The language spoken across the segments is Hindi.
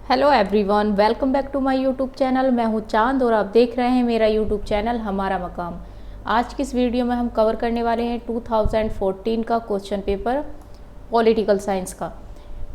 Hello everyone, welcome back to my YouTube channel. मैं हूं चांद और आप देख रहे हैं मेरा यूट्यूब चैनल हमारा मकाम। आज की इस वीडियो में हम कवर करने वाले हैं 2014 का क्वेश्चन पेपर पॉलिटिकल साइंस का।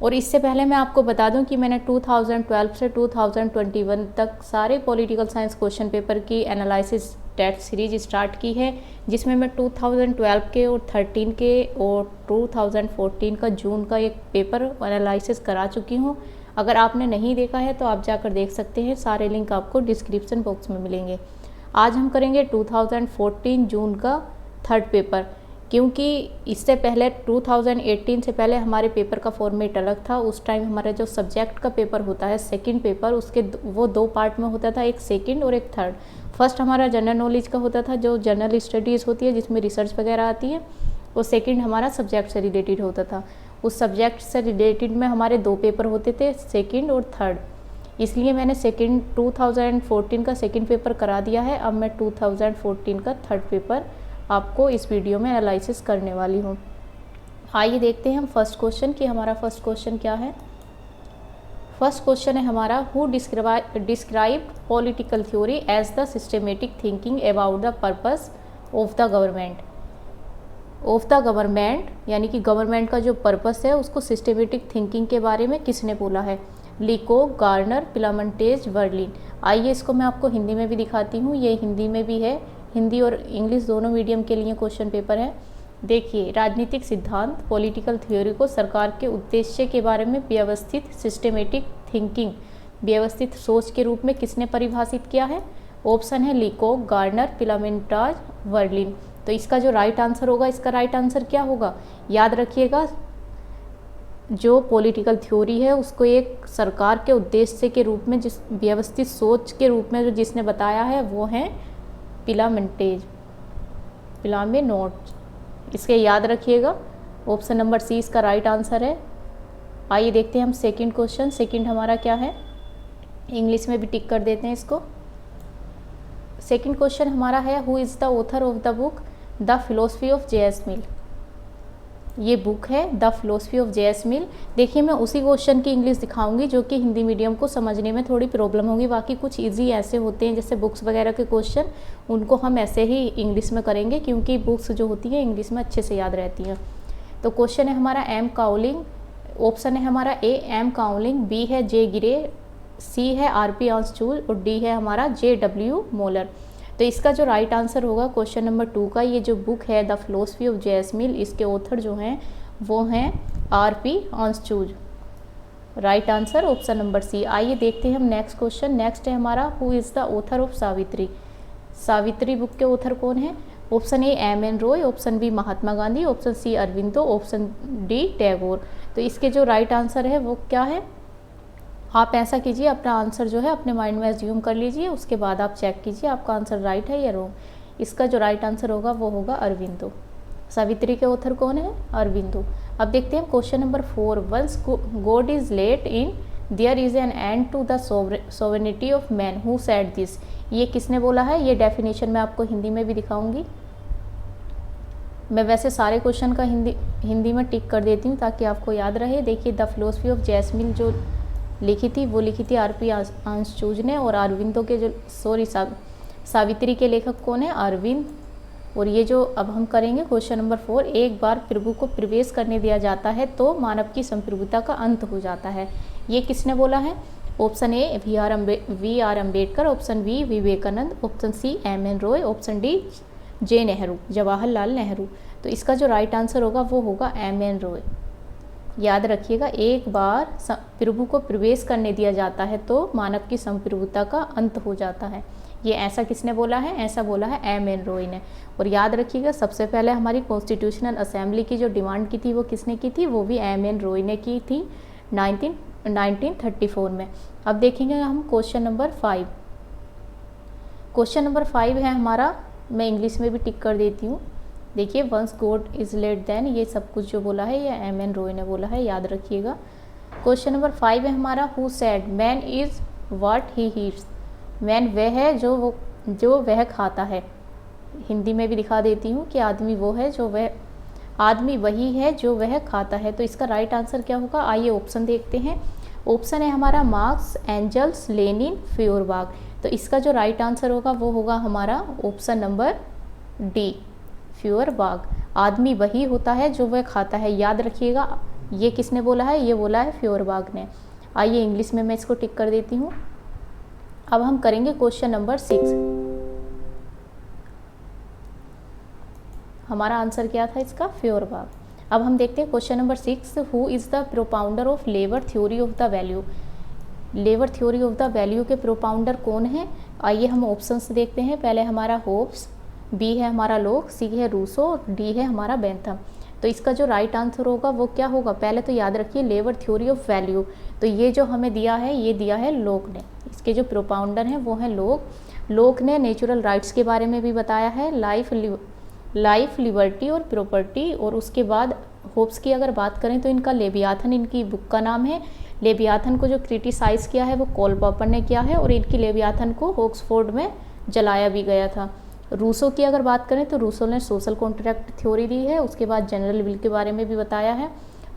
और इससे पहले मैं आपको बता दूं कि मैंने 2012 से 2021 तक सारे पॉलिटिकल साइंस क्वेश्चन पेपर की एनालिसिस टेस्ट सीरीज स्टार्ट की है, जिसमें मैं 2012 के और 13 के और 2014 का जून का एक पेपर एनालिसिस करा चुकी हूँ। अगर आपने नहीं देखा है तो आप जाकर देख सकते हैं, सारे लिंक आपको डिस्क्रिप्शन बॉक्स में मिलेंगे। आज हम करेंगे 2014 जून का थर्ड पेपर, क्योंकि इससे पहले 2018 से पहले हमारे पेपर का फॉर्मेट अलग था। उस टाइम हमारा जो सब्जेक्ट का पेपर होता है सेकंड पेपर, उसके वो दो पार्ट में होता था, एक सेकंड और एक थर्ड। फर्स्ट हमारा जनरल नॉलेज का होता था, जो जनरल स्टडीज़ होती है जिसमें रिसर्च वगैरह आती है, और सेकंड हमारा सब्जेक्ट से रिलेटेड होता था। उस सब्जेक्ट से रिलेटेड में हमारे दो पेपर होते थे, सेकंड और थर्ड। इसलिए मैंने 2014 का सेकंड पेपर करा दिया है। अब मैं 2014 का थर्ड पेपर आपको इस वीडियो में एनालिसिस करने वाली हूँ। आइए देखते हैं हम फर्स्ट क्वेश्चन कि हमारा फर्स्ट क्वेश्चन क्या है। फर्स्ट क्वेश्चन है हमारा, who describe political theory as the systematic thinking about the purpose of the government. Of the government यानी कि गवर्नमेंट का जो पर्पस है उसको सिस्टमेटिक थिंकिंग के बारे में किसने बोला है? लिको, गार्नर, पिलामंटेज, वर्लिन। आइए इसको मैं आपको हिंदी में भी दिखाती हूँ। ये हिंदी में भी है, हिंदी और इंग्लिश दोनों मीडियम के लिए क्वेश्चन पेपर है। देखिए, राजनीतिक सिद्धांत पॉलिटिकल थ्योरी को सरकार के उद्देश्य के बारे में व्यवस्थित सिस्टमेटिक थिंकिंग, व्यवस्थित सोच के रूप में किसने परिभाषित किया है? ऑप्शन है लिको, गार्नर, पिलामेंटाज, वर्लिन। तो इसका जो राइट आंसर होगा, इसका राइट आंसर क्या होगा? याद रखिएगा, जो पॉलिटिकल थ्योरी है उसको एक सरकार के उद्देश्य के रूप में, जिस व्यवस्थित सोच के रूप में जो जिसने बताया है वो है पिलामेंटेज, पिलामेनोट। इसके याद रखिएगा, ऑप्शन नंबर सी इसका राइट आंसर है। आइए देखते हैं हम सेकंड क्वेश्चन। सेकंड हमारा क्या है, इंग्लिश में भी टिक कर देते हैं इसको। सेकंड क्वेश्चन हमारा है, who is the author of the book the philosophy of J S. Mill. ये बुक है the philosophy of J S. Mill. देखिए, मैं उसी क्वेश्चन की इंग्लिश दिखाऊंगी जो कि हिंदी मीडियम को समझने में थोड़ी प्रॉब्लम होगी। बाकी कुछ इजी ऐसे होते हैं जैसे बुक्स वगैरह के क्वेश्चन, उनको हम ऐसे ही इंग्लिश में करेंगे, क्योंकि बुक्स जो होती हैं इंग्लिश में अच्छे से याद रहती हैं। तो क्वेश्चन है हमारा एम काउलिंग। ऑप्शन है हमारा ए एम काउलिंग, बी है जे गिरे, सी है आर.पी. ऑस्चूल और डी है हमारा जे.डब्ल्यू. मोलर। तो इसका जो राइट आंसर होगा क्वेश्चन नंबर 2 का, ये जो बुक है the philosophy of J S. Mill, इसके ऑथर जो हैं वो हैं आर.पी. ऑस्चूल। Right answer option number C. आइए देखते हैं हम नेक्स्ट क्वेश्चन। नेक्स्ट है हमारा, who is the author of Savitri. Savitri book के ऑथर कौन है? Option A M N Roy, option B Mahatma Gandhi, option C Aurobindo, option D Tagore. तो इसके जो राइट आंसर है वो क्या है? आप ऐसा कीजिए, अपना आंसर जो है अपने माइंड में एज्यूम कर लीजिए, उसके बाद आप चेक कीजिए आपका आंसर राइट है या रॉन्ग। इसका जो राइट आंसर होगा वो होगा अरविंदो। सावित्री के ऑथर कौन है? अरविंदो। अब देखते हैं question number 4, once god is let in there is an end to the sovereignty of man, who said this. ये किसने बोला है? ये डेफिनेशन मैं आपको हिंदी में भी दिखाऊंगी। मैं वैसे सारे क्वेश्चन का हिंदी में टिक कर देती हूँ ताकि आपको याद रहे। देखिए, द फिलोसफी ऑफ जे.एस. मिल जो लिखी थी वो लिखी थी आर.पी. ऑस्चूल ने, और अरविंदो के जो सावित्री के लेखक कौन है? अरविंद। और ये जो अब हम करेंगे क्वेश्चन नंबर 4, एक बार प्रभु को प्रवेश करने दिया जाता है तो मानव की संप्रभुता का अंत हो जाता है। ये किसने बोला है? Option A V R Ambedkar, option B Vivekananda, option C M N Roy, option D J Nehru, Jawaharlal Nehru. तो इसका जो राइट आंसर होगा वो होगा एम एन रॉय। याद रखिएगा, एक बार प्रभु को प्रवेश करने दिया जाता है तो मानव की संप्रभुता का अंत हो जाता है। ये ऐसा किसने बोला है? ऐसा बोला है एम एन रॉय ने। और याद रखिएगा, सबसे पहले हमारी कॉन्स्टिट्यूशनल असेंबली की जो डिमांड की थी वो किसने की थी? वो भी एम एन रॉय ने की थी 1934 में। अब देखेंगे हम क्वेश्चन नंबर 5। क्वेश्चन नंबर 5 है हमारा, मैं इंग्लिश में भी टिक कर देती हूँ। देखिए, once god is let then, ये सब कुछ जो बोला है ये एम एन रॉय ने बोला है, याद रखिएगा। क्वेश्चन नंबर 5 है हमारा, who said man is what he eats. Man वह है जो वह खाता है। हिंदी में भी दिखा देती हूँ कि आदमी वो है जो वह, आदमी वही है जो वह खाता है। तो इसका राइट आंसर क्या होगा? आइए ऑप्शन देखते हैं। ऑप्शन है हमारा मार्क्स, एंजल्स, लेनिन, फ्यूरबाग। तो इसका जो राइट आंसर होगा वो होगा हमारा ऑप्शन नंबर डी, फ्यूरबाग। आदमी वही होता है जो वह खाता है, याद रखिएगा। ये किसने बोला है? ये बोला है फ्यूरबाग ने। आइए इंग्लिश में मैं इसको टिक कर देती हूँ। अब हम करेंगे क्वेश्चन नंबर 6। हमारा आंसर क्या था इसका? फ्यूरबाग। अब हम देखते हैं question number 6, who is the propounder of labour theory of the value. Labour theory of the value के प्रोपाउंडर कौन है? आइए हम ऑप्शंस देखते हैं। पहले हमारा होब्स, बी है हमारा लोक, सी है रूसो, डी है हमारा बेंथम। तो इसका जो राइट आंसर होगा वो क्या होगा? पहले तो याद रखिए लेबर थ्योरी ऑफ वैल्यू, तो ये जो हमें दिया है ये दिया है लोक ने। इसके जो प्रोपाउंडर हैं वो हैं लोक। लोक ने नेचुरल राइट्स के बारे में भी बताया है, लाइफ, लिबर्टी और प्रॉपर्टी। और उसके बाद होब्स की अगर बात करें तो इनका लेवियाथन इनकी बुक का नाम है। लेवियाथन को जो क्रिटिसाइज़ किया है वो कोल पॉपर ने किया है, और इनकी लेवियाथन को ऑक्सफोर्ड में जलाया भी गया था। रूसो की अगर बात करें तो रूसो ने सोशल कॉन्ट्रैक्ट थ्योरी दी है, उसके बाद जनरल विल के बारे में भी बताया है।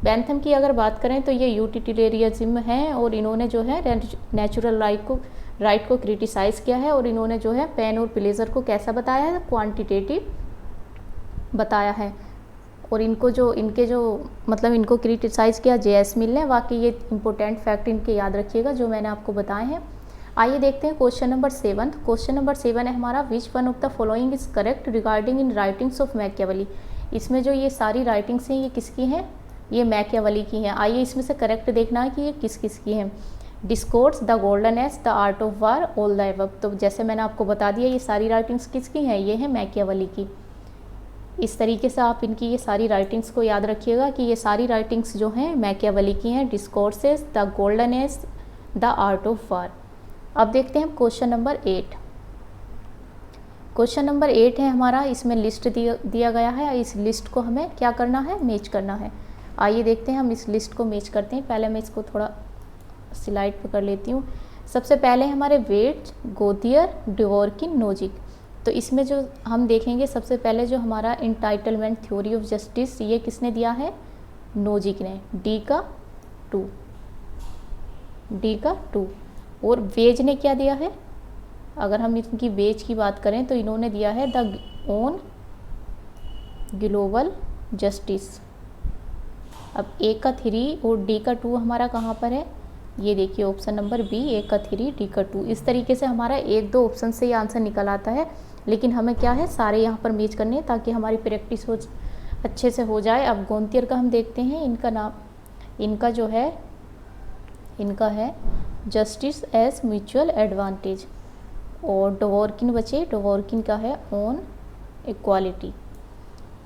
बेंथम की अगर बात करें तो ये यूटिलिटेरियनिज्म है, और इन्होंने जो है नेचुरल राइट को क्रिटिसाइज़ किया है, और इन्होंने जो है पेन और प्लेजर को कैसा बताया है? क्वांटिटेटिव बताया है। और इनको क्रिटिसाइज़ किया जे.एस. मिल ने। बाकी ये इंपॉर्टेंट फैक्ट इनके याद रखिएगा जो मैंने आपको बताए हैं। आइए देखते हैं क्वेश्चन नंबर 7। क्वेश्चन नंबर 7 है हमारा, which one of the following is correct regarding in writings of Machiavelli. इसमें जो ये सारी राइटिंग्स हैं ये किसकी हैं? ये मैकियावेली की हैं। आइए इसमें से करेक्ट देखना है कि ये किस किस की हैं। Discourse, the golden age, the art of war, all the above. तो जैसे मैंने आपको बता दिया ये सारी राइटिंग्स किसकी हैं? ये हैं मैकियावेली की। इस तरीके से आप इनकी ये सारी राइटिंग्स को याद रखिएगा कि ये सारी राइटिंग्स जो हैं मैकियावेली की हैं। Discourses, the golden age, the art of war. अब देखते हैं क्वेश्चन नंबर 8। क्वेश्चन नंबर 8 है हमारा, इसमें लिस्ट दिया गया है। इस लिस्ट को हमें क्या करना है? मैच करना है। आइए देखते हैं हम इस लिस्ट को मैच करते हैं। पहले मैं इसको थोड़ा स्लाइड पर कर लेती हूँ। सबसे पहले हमारे वेट, गोथियर, डिवोर्किन, नोजिक। तो इसमें जो हम देखेंगे सबसे पहले जो हमारा इंटाइटलमेंट थ्योरी ऑफ जस्टिस, ये किसने दिया है? नोजिक ने। डी का 2। और वेज ने क्या दिया है? अगर हम इनकी वेज की बात करें तो इन्होंने दिया है द ओन ग्लोबल जस्टिस। अब ए का 3 और डी का 2 हमारा कहाँ पर है? ये देखिए ऑप्शन नंबर बी, ए का 3, डी का 2। इस तरीके से हमारा 1-2 ऑप्शन से ये आंसर निकल आता है, लेकिन हमें क्या है सारे यहाँ पर मैच करने हैं ताकि हमारी प्रैक्टिस अच्छे से हो जाए। अब गोंतियर का हम देखते हैं, इनका नाम, इनका है जस्टिस एज म्यूचुअल एडवांटेज। और डवोरकिन बचे, डवोरकिन का है ऑन इक्वालिटी।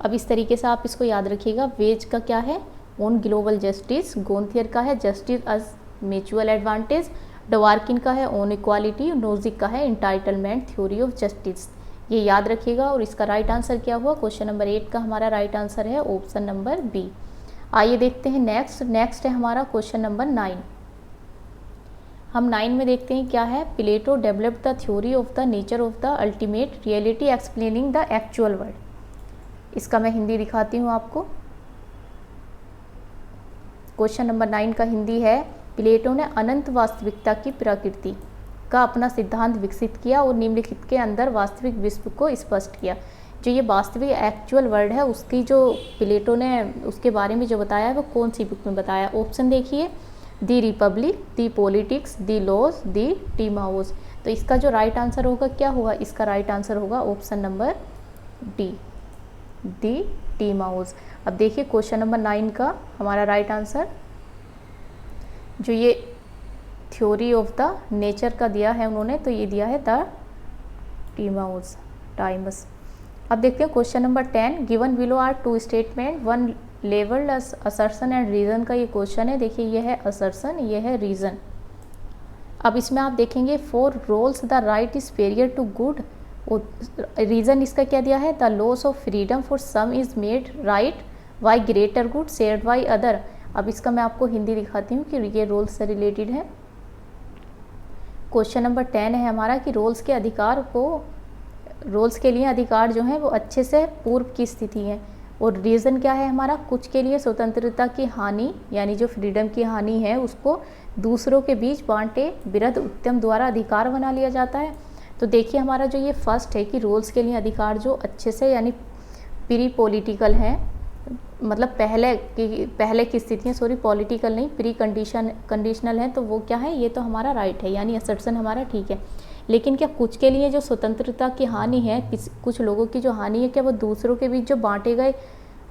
अब इस तरीके से आप इसको याद रखिएगा। वेज का क्या है? On global justice. गोंथियर का है जस्टिस एज म्यूचुअल एडवांटेज। डवारकिन का है ऑन इक्वालिटी। नोजिक का है इंटाइटलमेंट थ्योरी ऑफ जस्टिस। ये याद रखिएगा। और इसका राइट आंसर क्या हुआ? क्वेश्चन नंबर 8 का हमारा राइट आंसर है ऑप्शन नंबर बी। आइए देखते हैं नेक्स्ट है हमारा क्वेश्चन नंबर 9। हम 9 में देखते हैं क्या है। Plato developed the theory of the nature of the ultimate reality explaining the actual world. इसका मैं हिंदी दिखाती हूँ आपको। क्वेश्चन नंबर 9 का हिंदी है, प्लेटो ने अनंत वास्तविकता की प्रकृति का अपना सिद्धांत विकसित किया और निम्नलिखित के अंदर वास्तविक विश्व को स्पष्ट किया। जो ये वास्तविक एक्चुअल वर्ल्ड है उसकी जो प्लेटो ने उसके बारे में जो बताया है वो कौन सी बुक में बताया? ऑप्शन देखिए, the republic, the politics, the laws, the Timaeus. तो इसका जो राइट आंसर होगा क्या होगा? इसका राइट आंसर होगा option number D, the Timaeus. अब देखिए क्वेश्चन नंबर 9 का हमारा राइट आंसर जो ये थ्योरी ऑफ द नेचर का दिया है उन्होंने, तो ये दिया है द टाइमस। अब देखते हैं question number 10। Given below are 2 statement, one labelled assertion and reason का ये क्वेश्चन है। देखिए ये है असर्शन, ये है रीज़न। अब इसमें आप देखेंगे for Rawls the right is superior to good. Reason इसका क्या दिया है? The loss of freedom for some is made right by greater good shared by other. अब इसका मैं आपको हिंदी दिखाती हूँ कि ये रोल्स से रिलेटेड है। क्वेश्चन नंबर 10 है हमारा कि रोल्स के लिए अधिकार जो हैं वो अच्छे से पूर्व की स्थिति है और रीज़न क्या है हमारा, कुछ के लिए स्वतंत्रता की हानि यानी जो फ्रीडम की हानि है उसको दूसरों के बीच बांटे विरुद्ध उत्तम द्वारा अधिकार बना लिया जाता है। तो देखिए हमारा जो ये फर्स्ट है कि रोल्स के लिए अधिकार जो अच्छे से यानी प्री पॉलिटिकल है, मतलब पहले की स्थितियाँ, सॉरी पॉलिटिकल नहीं, प्री कंडीशनल है, तो वो क्या है, ये तो हमारा राइट है, यानी असर्शन हमारा ठीक है। लेकिन क्या कुछ के लिए जो स्वतंत्रता की हानि है, कुछ लोगों की जो हानि है, क्या वो दूसरों के बीच जो बांटे गए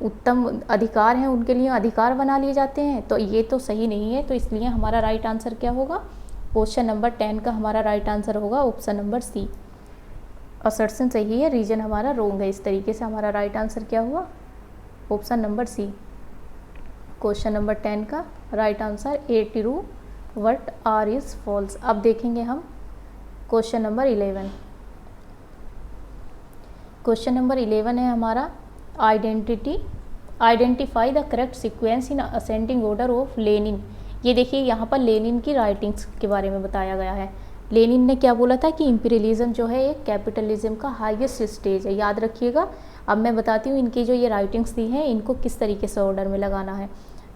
उत्तम अधिकार हैं उनके लिए अधिकार बना लिए जाते हैं? तो ये तो सही नहीं है। तो इसलिए हमारा राइट आंसर क्या होगा, क्वेश्चन नंबर 10 का हमारा राइट आंसर होगा ऑप्शन नंबर सी। असर्शन सही है, रीजन हमारा रोंग है। इस तरीके से हमारा राइट आंसर क्या हुआ, option number C. Question number 10 का right answer A true but R is false. अब देखेंगे हम क्वेश्चन नंबर 11। क्वेश्चन नंबर 11 है हमारा identify the correct sequence in ascending order of Lenin. ये देखिए यहाँ पर लेनिन की राइटिंग्स के बारे में बताया गया है। लेनिन ने क्या बोला था कि इंपीरियलिज्म जो है एक कैपिटलिज्म का हाईएस्ट स्टेज है, याद रखिएगा। अब मैं बताती हूँ इनकी जो ये राइटिंग्स दी हैं इनको किस तरीके से ऑर्डर में लगाना है।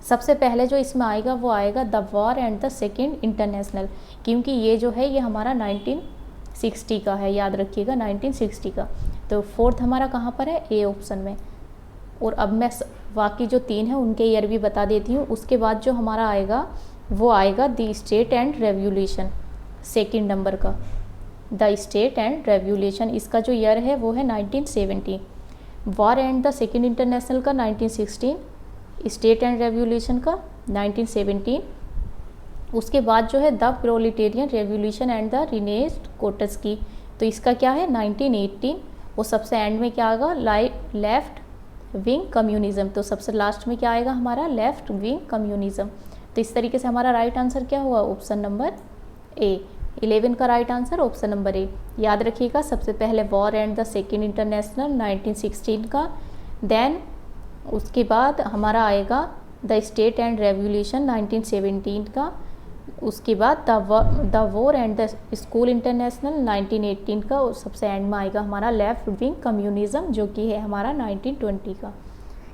सबसे पहले जो इसमें आएगा वो आएगा the war and the second international, क्योंकि ये जो है ये हमारा 1960 का है, याद रखिएगा 1960 का। तो फोर्थ हमारा कहाँ पर है, ए ऑप्शन में। और अब मैं बाकी जो 3 है उनके ईयर भी बता देती हूँ। उसके बाद जो हमारा आएगा वो आएगा the state and revolution, second number का द स्टेट एंड रेवोल्यूशन, इसका जो ईयर है वो है 1970। War and the second international का 1916, स्टेट एंड रेवोल्यूशन का 1917। उसके बाद जो है द प्रोलिटेरियन रेवोल्यूशन एंड द रिनेस्ड कोटस्की, तो इसका क्या है 1918। वो सबसे एंड में क्या आएगा, लेफ्ट विंग कम्युनिज्म, तो सबसे लास्ट में क्या आएगा हमारा लेफ्ट विंग कम्युनिज्म। तो इस तरीके से हमारा राइट आंसर क्या हुआ, ऑप्शन नंबर ए। 11 का राइट आंसर ऑप्शन नंबर ए। याद रखिएगा सबसे पहले war and the second international 1916 का, देन उसके बाद हमारा आएगा द स्टेट एंड रेवोल्यूशन 1917 का, उसके बाद the war and the school international 1918 का, और सबसे एंड में आएगा हमारा लेफ्ट विंग कम्युनिज्म जो कि है हमारा 1920 का।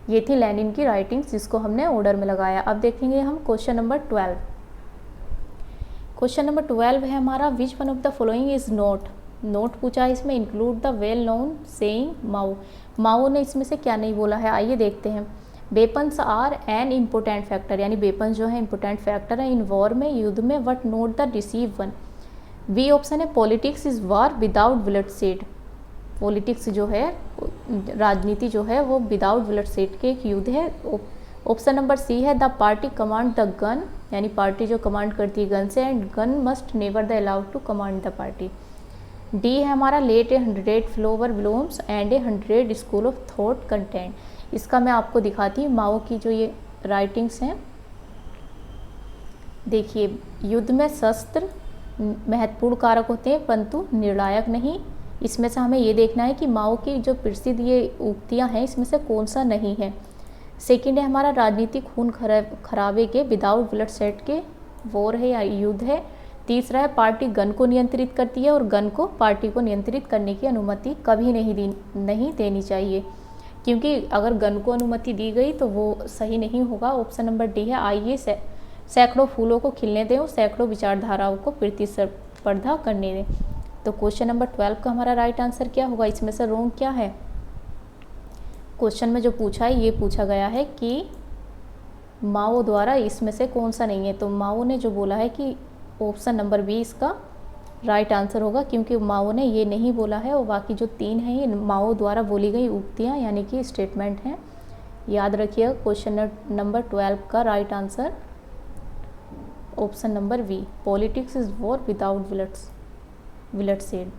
ये थी लेनिन की राइटिंग्स जिसको हमने ऑर्डर में लगाया। अब देखेंगे हम क्वेश्चन नंबर 12। क्वेश्चन नंबर 12 है हमारा which one of the following is not पूछा है इसमें, include the well known saying Mao. Mao ने इसमें से क्या नहीं बोला है, आइए देखते हैं। Weapons are an important factor, यानी वेपन्स जो है इंपॉर्टेंट फैक्टर है इन वॉर में, युद्ध में, but not the deceive one. B option है politics is war without bloodshed. Politics जो है राजनीति जो है वो विदाउट ब्लडशेड के एक युद्ध है। ऑप्शन नंबर सी है the party command the gun, यानी पार्टी जो कमांड करती है गन से, and gun must never the allowed to command the party. D है हमारा let a 100 flower blooms and a 100 school of thought contend. इसका मैं आपको दिखाती हूँ माओ की जो ये राइटिंग्स हैं। देखिए युद्ध में शस्त्र महत्वपूर्ण कारक होते हैं परंतु निर्णायक नहीं। इसमें से हमें ये देखना है कि माओ की जो प्रसिद्ध ये उक्तियाँ हैं इसमें से कौन सा नहीं है। सेकंड है हमारा राजनीतिक खून खराबे के विदाउट ब्लडशेड के वॉर है या युद्ध है। तीसरा है पार्टी गन को नियंत्रित करती है और गन को पार्टी को नियंत्रित करने की अनुमति कभी नहीं देनी चाहिए, क्योंकि अगर गन को अनुमति दी गई तो वो सही नहीं होगा। ऑप्शन नंबर डी है आइए सैकड़ों फूलों को खिलने दें और सैकड़ों विचारधाराओं को प्रतिस्पर्धा करने दें। तो क्वेश्चन नंबर 12 का हमारा राइट आंसर क्या होगा, इसमें से रॉन्ग क्या है। क्वेश्चन में जो पूछा है ये पूछा गया है कि माओ द्वारा इसमें से कौन सा नहीं है, तो माओ ने जो बोला है कि ऑप्शन नंबर बी इसका राइट आंसर होगा, क्योंकि माओ ने ये नहीं बोला है और बाकी जो 3 हैं ये माओ द्वारा बोली गई उक्तियाँ यानी कि स्टेटमेंट हैं। याद रखिएगा क्वेश्चन नंबर 12 का right answer option number B, politics is war without bloodshed.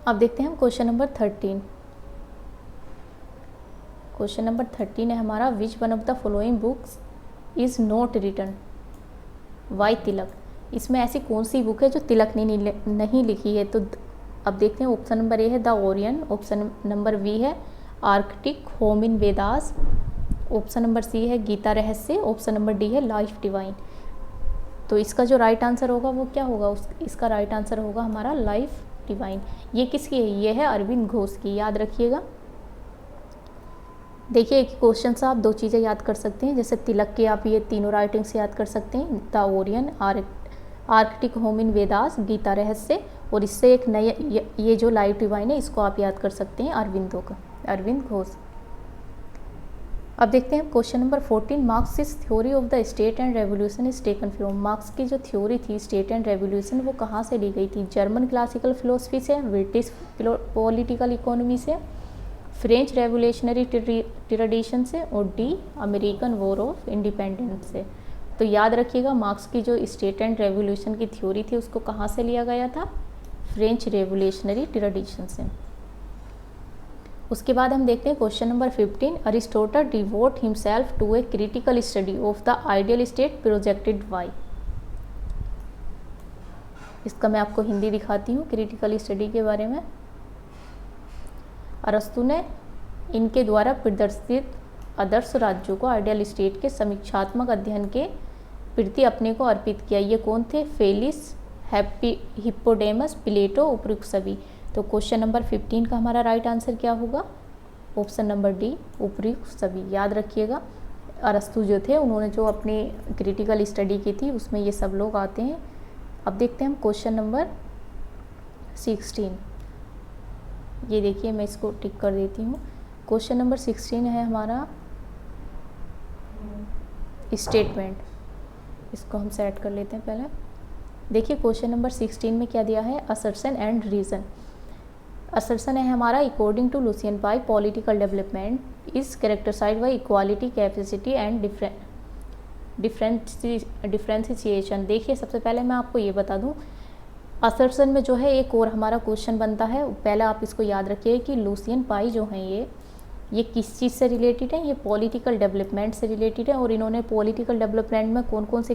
अब देखते हैं हम क्वेश्चन नंबर 13। क्वेश्चन नंबर 13 है हमारा which one of the following books is not written by Tilak. इसमें ऐसी कौन सी बुक है जो तिलक ने नहीं लिखी है। तो अब देखते हैं ऑप्शन नंबर ए है the Orion, option number B है Arctic home in Vedas, option number C है Gita Rahasya, option number D है लाइफ डिवाइन। तो इसका जो राइट आंसर होगा वो क्या होगा, इसका राइट आंसर होगा हमारा लाइफ डिवाइन। ये किसकी है, ये है अरविंद घोष की, याद रखिएगा। देखिए एक क्वेश्चन से आप दो चीज़ें याद कर सकते हैं, जैसे तिलक के आप ये तीनों राइटिंग से याद कर सकते हैं, the Orion, Arctic home in Vedas, Gita Rahasya, और इससे एक नए ये जो लाइफ डिवाइन है इसको आप याद कर सकते हैं अरविंदो का, अरविंद घोष। अब देखते हैं question number 14, Marxist theory of the state and revolution is taken from. Marks की जो थ्योरी थी स्टेट एंड रेवोल्यूशन वो कहाँ से ली गई थी? जर्मन क्लासिकल फिलोसफी से, ब्रिटिश पॉलिटिकल इकोनॉमी से, फ्रेंच रेवोल्यूशनरी ट्रेडिशन से, और D American war of independence से। तो याद रखिएगा मार्क्स की जो स्टेट एंड रेवोल्यूशन की थ्योरी थी उसको कहाँ से लिया गया था? फ्रेंच रेवोल्यूशनरी ट्रेडिशन से। उसके बाद हम देखते हैं question number 15, Aristotle devote himself to a critical study of the ideal state projected by. इसका मैं आपको हिंदी दिखाती हूँ क्रिटिकल स्टडी के बारे में। अरस्तु ने इनके द्वारा प्रदर्शित आदर्श राज्यों को आइडियल स्टेट के समीक्षात्मक अध्ययन के प्रति अपने को अर्पित किया। ये कौन थे? फेलिस, हिप्पोडेमस, प्लेटो, उपयुक्त सभी। तो क्वेश्चन नंबर 15 का हमारा राइट आंसर क्या होगा? ऑप्शन नंबर डी, उपयुक्त सभी। याद रखिएगा अरस्तु जो थे उन्होंने जो अपनी क्रिटिकल स्टडी की थी उसमें ये सब लोग आते हैं। अब देखते हैं हम क्वेश्चन नंबर 16। ये देखिए मैं इसको टिक कर देती हूँ। क्वेश्चन नंबर 16 है हमारा स्टेटमेंट। इसको हम सेट कर लेते हैं पहले। देखिए क्वेश्चन नंबर 16 में क्या दिया है? Assertion and reason. असर्शन है हमारा, according to Lucian Pye political development is characterised by equality, capacity and differentiation. देखिए सबसे पहले मैं आपको ये बता दूं, असर्शन में जो है एक और हमारा क्वेश्चन बनता है। पहले आप इसको याद रखिए कि लुसियन पाई जो हैं ये किस चीज़ से रिलेटेड है? ये पॉलिटिकल डेवलपमेंट से रिलेटेड है। और इन्होंने पॉलिटिकल डेवलपमेंट में कौन कौन से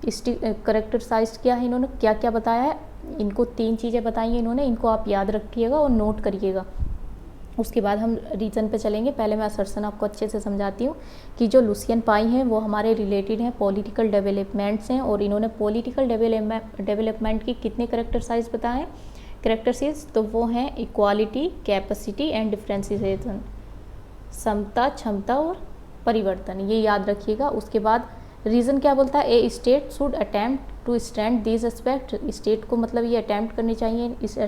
कैरेक्टराइज किया है, इन्होंने क्या क्या बताया है? इनको 3 चीज़ें बताई हैं इन्होंने, इनको आप याद रखिएगा और नोट करिएगा। उसके बाद हम रीज़न पे चलेंगे। पहले मैं असर्शन आपको अच्छे से समझाती हूँ कि जो लुसियन पाई हैं वो हमारे रिलेटेड हैं पॉलिटिकल डेवलपमेंट्स हैं। और इन्होंने पॉलिटिकल डेवलपमेंट की कितने कैरेक्टराइज बताए? कैरेक्टरिस्टिक्स तो वो हैं इक्वालिटी, कैपेसिटी एंड डिफरेंशिएशन, समता, क्षमता और परिवर्तन। ये याद रखिएगा। उसके बाद रीज़न क्या बोलता है? A state should attempt to strength this aspect. State को मतलब ये अटेम्प्ट करनी चाहिए इस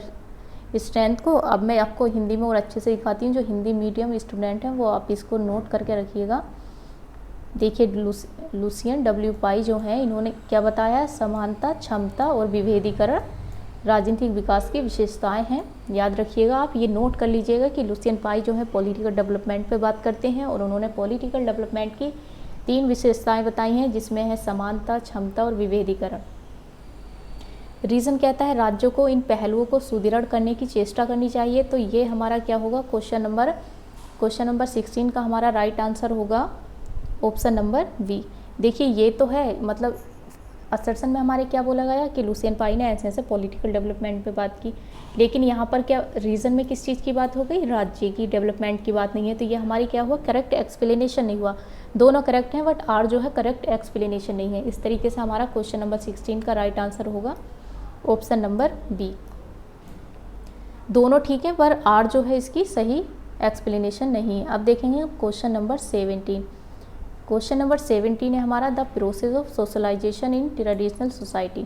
स्ट्रेंथ को। अब मैं आपको हिंदी में और अच्छे से दिखाती हूँ। जो हिंदी मीडियम स्टूडेंट हैं वो आप इसको नोट करके रखिएगा। देखिए लुसियन डब्ल्यू पाई जो हैं इन्होंने क्या बताया? समानता, क्षमता और विभेदीकरण राजनीतिक विकास की विशेषताएं हैं। याद रखिएगा, आप ये नोट कर लीजिएगा कि लुसियन पाई जो है पॉलिटिकल डेवलपमेंट पे बात करते हैं और उन्होंने पॉलिटिकल डेवलपमेंट की 3 विशेषताएं बताई हैं जिसमें है समानता, क्षमता और विभेदीकरण। रीज़न कहता है राज्यों को इन पहलुओं को सुदृढ़ करने की चेष्टा करनी चाहिए। तो ये हमारा क्या होगा? क्वेश्चन नंबर 16 का हमारा राइट आंसर होगा ऑप्शन नंबर बी। देखिए ये तो है, मतलब असर्शन में हमारे क्या बोला गया कि लुसियन पाई ने ऐसे ऐसे पॉलिटिकल डेवलपमेंट पे बात की, लेकिन यहाँ पर क्या रीज़न में किस चीज़ की बात हो गई? राज्य की डेवलपमेंट की बात नहीं है। तो ये हमारी क्या हुआ? करेक्ट एक्सप्लेनेशन नहीं हुआ। दोनों करेक्ट हैं बट आर जो है करेक्ट एक्सप्लेनेशन नहीं है। इस तरीके से हमारा क्वेश्चन नंबर 16 का राइट आंसर होगा ऑप्शन नंबर बी। दोनों ठीक है पर आर जो है इसकी सही एक्सप्लेनेशन नहीं है। अब देखेंगे क्वेश्चन नंबर 17। क्वेश्चन नंबर 17 है हमारा the process of socialisation in traditional society.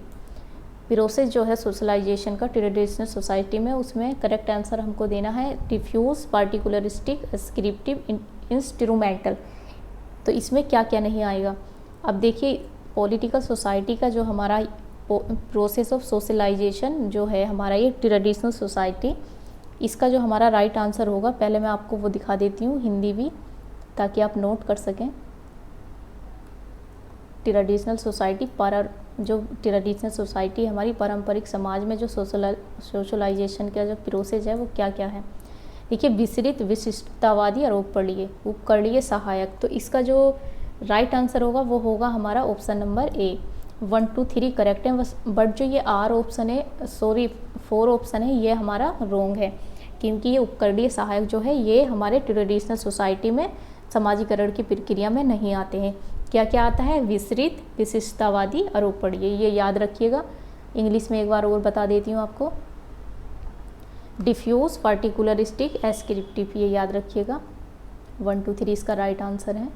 Process जो है सोशलाइजेशन का ट्रेडिशनल सोसाइटी में, उसमें करेक्ट आंसर हमको देना है डिफ्यूज, पार्टिकुलरिस्टिक, स्क्रिप्टिव, इंस्ट्रूमेंटल। तो इसमें क्या क्या नहीं आएगा? अब देखिए पॉलिटिकल सोसाइटी का जो हमारा प्रोसेस ऑफ सोशलाइजेशन जो है हमारा ये ट्रेडिशनल सोसाइटी, इसका जो हमारा राइट आंसर होगा, पहले मैं आपको वो दिखा देती हूँ हिंदी भी ताकि आप नोट कर सकें। ट्रेडिशनल सोसाइटी जो ट्रेडिशनल सोसाइटी हमारी पारंपरिक समाज में जो सोशलाइजेशन का जो प्रोसेस है वो क्या क्या है? देखिए विस्तृत, विशिष्टतावादी और उपकरणीय सहायक। तो इसका जो राइट आंसर होगा वो होगा हमारा ऑप्शन नंबर ए। 1 2 3 करेक्ट है, बट जो ये आर ऑप्शन है, 4 ऑप्शन है, ये हमारा रॉन्ग है क्योंकि ये उपकरणीय सहायक जो है ये हमारे ट्रेडिशनल सोसाइटी में समाजीकरण की प्रक्रिया में नहीं आते हैं। क्या क्या आता है? विस्तृत, विशिष्टतावादी, आरोपणीय। ये याद रखिएगा। इंग्लिश में एक बार और बता देती हूँ आपको, डिफ्यूज, पार्टिकुलरिस्टिक, एस्क्रिप्टिव, ये याद रखिएगा। 1 2 3 इसका राइट आंसर है।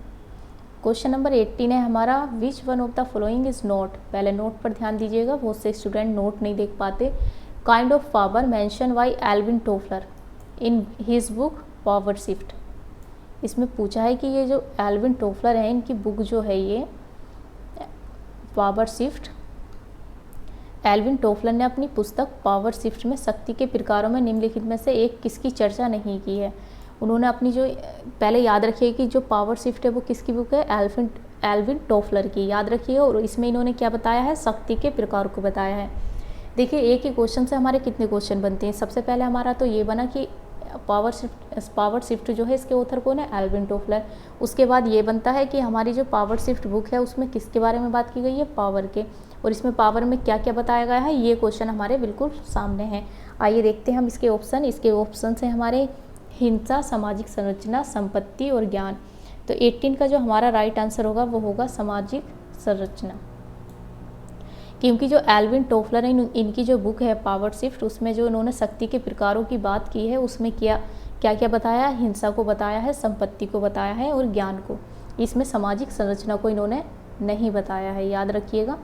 क्वेश्चन नंबर 18 है हमारा, which one of the following is not. पहले नोट पर ध्यान दीजिएगा, बहुत से स्टूडेंट नोट नहीं देख पाते। Kind of power mention by Alvin Toffler in his book power shift. इसमें पूछा है कि ये जो एल्विन टोफलर है इनकी बुक जो है ये पावर शिफ्ट, एल्विन टोफलर ने अपनी पुस्तक पावर शिफ्ट में शक्ति के प्रकारों में निम्नलिखित में से एक किसकी चर्चा नहीं की है। उन्होंने अपनी जो, पहले याद रखिए कि जो पावर शिफ्ट है वो किसकी बुक है, एल्विन टोफलर की, याद रखिए। और इसमें इन्होंने क्या बताया है, शक्ति के प्रकार को बताया है। देखिए एक ही क्वेश्चन से हमारे कितने क्वेश्चन बनते हैं। सबसे पहले हमारा तो ये बना कि पावर शिफ्ट जो है इसके ऑथर कौन है, एल्विन टोफलर। उसके बाद ये बनता है कि हमारी जो पावर शिफ्ट बुक है उसमें किसके बारे में बात की गई है, पावर के। और इसमें पावर में क्या क्या बताया गया है, ये क्वेश्चन हमारे बिल्कुल सामने हैं। आइए देखते हैं हम इसके ऑप्शन। इसके ऑप्शन से हमारे हिंसा, सामाजिक संरचना, संपत्ति और ज्ञान। तो 18 का जो हमारा राइट आंसर होगा वो होगा सामाजिक संरचना, क्योंकि जो एल्विन टोफलर है इनकी जो बुक है पावर शिफ्ट, उसमें जो इन्होंने शक्ति के प्रकारों की बात की है उसमें क्या क्या बताया है, हिंसा को बताया है, संपत्ति को बताया है और ज्ञान को। इसमें सामाजिक संरचना को इन्होंने नहीं बताया है, याद रखिएगा।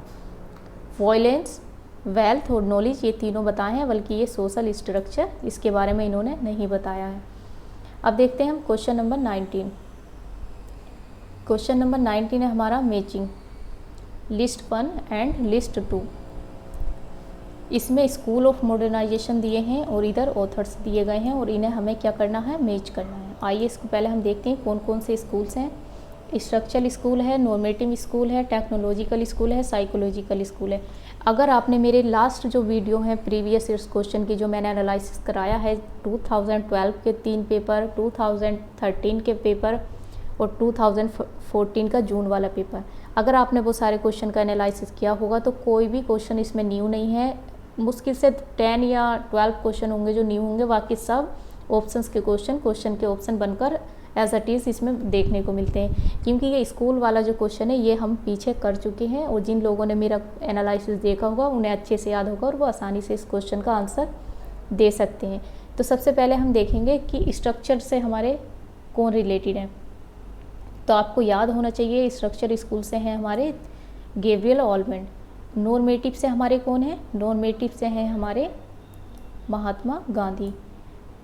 वॉयलेंस, वेल्थ और नॉलेज ये तीनों बताए हैं, बल्कि ये सोशल स्ट्रक्चर इसके बारे में इन्होंने नहीं बताया है। अब देखते हैं हम क्वेश्चन नंबर 19। क्वेश्चन नंबर 19 है हमारा मैचिंग लिस्ट 1 एंड लिस्ट 2। इसमें स्कूल ऑफ मॉडर्नाइजेशन दिए हैं और इधर ऑथर्स दिए गए हैं और इन्हें हमें क्या करना है, मैच करना है। आइए इसको पहले हम देखते हैं कौन कौन से स्कूल्स हैं। स्ट्रक्चरल स्कूल है, नॉर्मेटिव स्कूल है, टेक्नोलॉजिकल स्कूल है, साइकोलॉजिकल स्कूल है। अगर आपने मेरे लास्ट जो वीडियो है प्रीवियस ईयर्स क्वेश्चन की जो मैंने एनालिसिस कराया है 2012 के 3 पेपर, 2013 के पेपर और 2014 का जून वाला पेपर, अगर आपने वो सारे क्वेश्चन का एनालिसिस किया होगा तो कोई भी क्वेश्चन इसमें न्यू नहीं है। मुश्किल से 10 या 12 क्वेश्चन होंगे जो न्यू होंगे, बाकी सब ऑप्शंस के क्वेश्चन के ऑप्शन बनकर एज इट इज़ इसमें देखने को मिलते हैं। क्योंकि ये स्कूल वाला जो क्वेश्चन है ये हम पीछे कर चुके हैं और जिन लोगों ने मेरा एनालिसिस देखा होगा उन्हें अच्छे से याद होगा और वो आसानी से इस क्वेश्चन का आंसर दे सकते हैं। तो सबसे पहले हम देखेंगे कि स्ट्रक्चर से हमारे कौन रिलेटेड हैं। तो आपको याद होना चाहिए स्ट्रक्चर स्कूल से हैं हमारे गैब्रियल ऑलमेंड। नॉर्मेटिव से हमारे कौन है, नॉर्मेटिव से हैं हमारे महात्मा गांधी।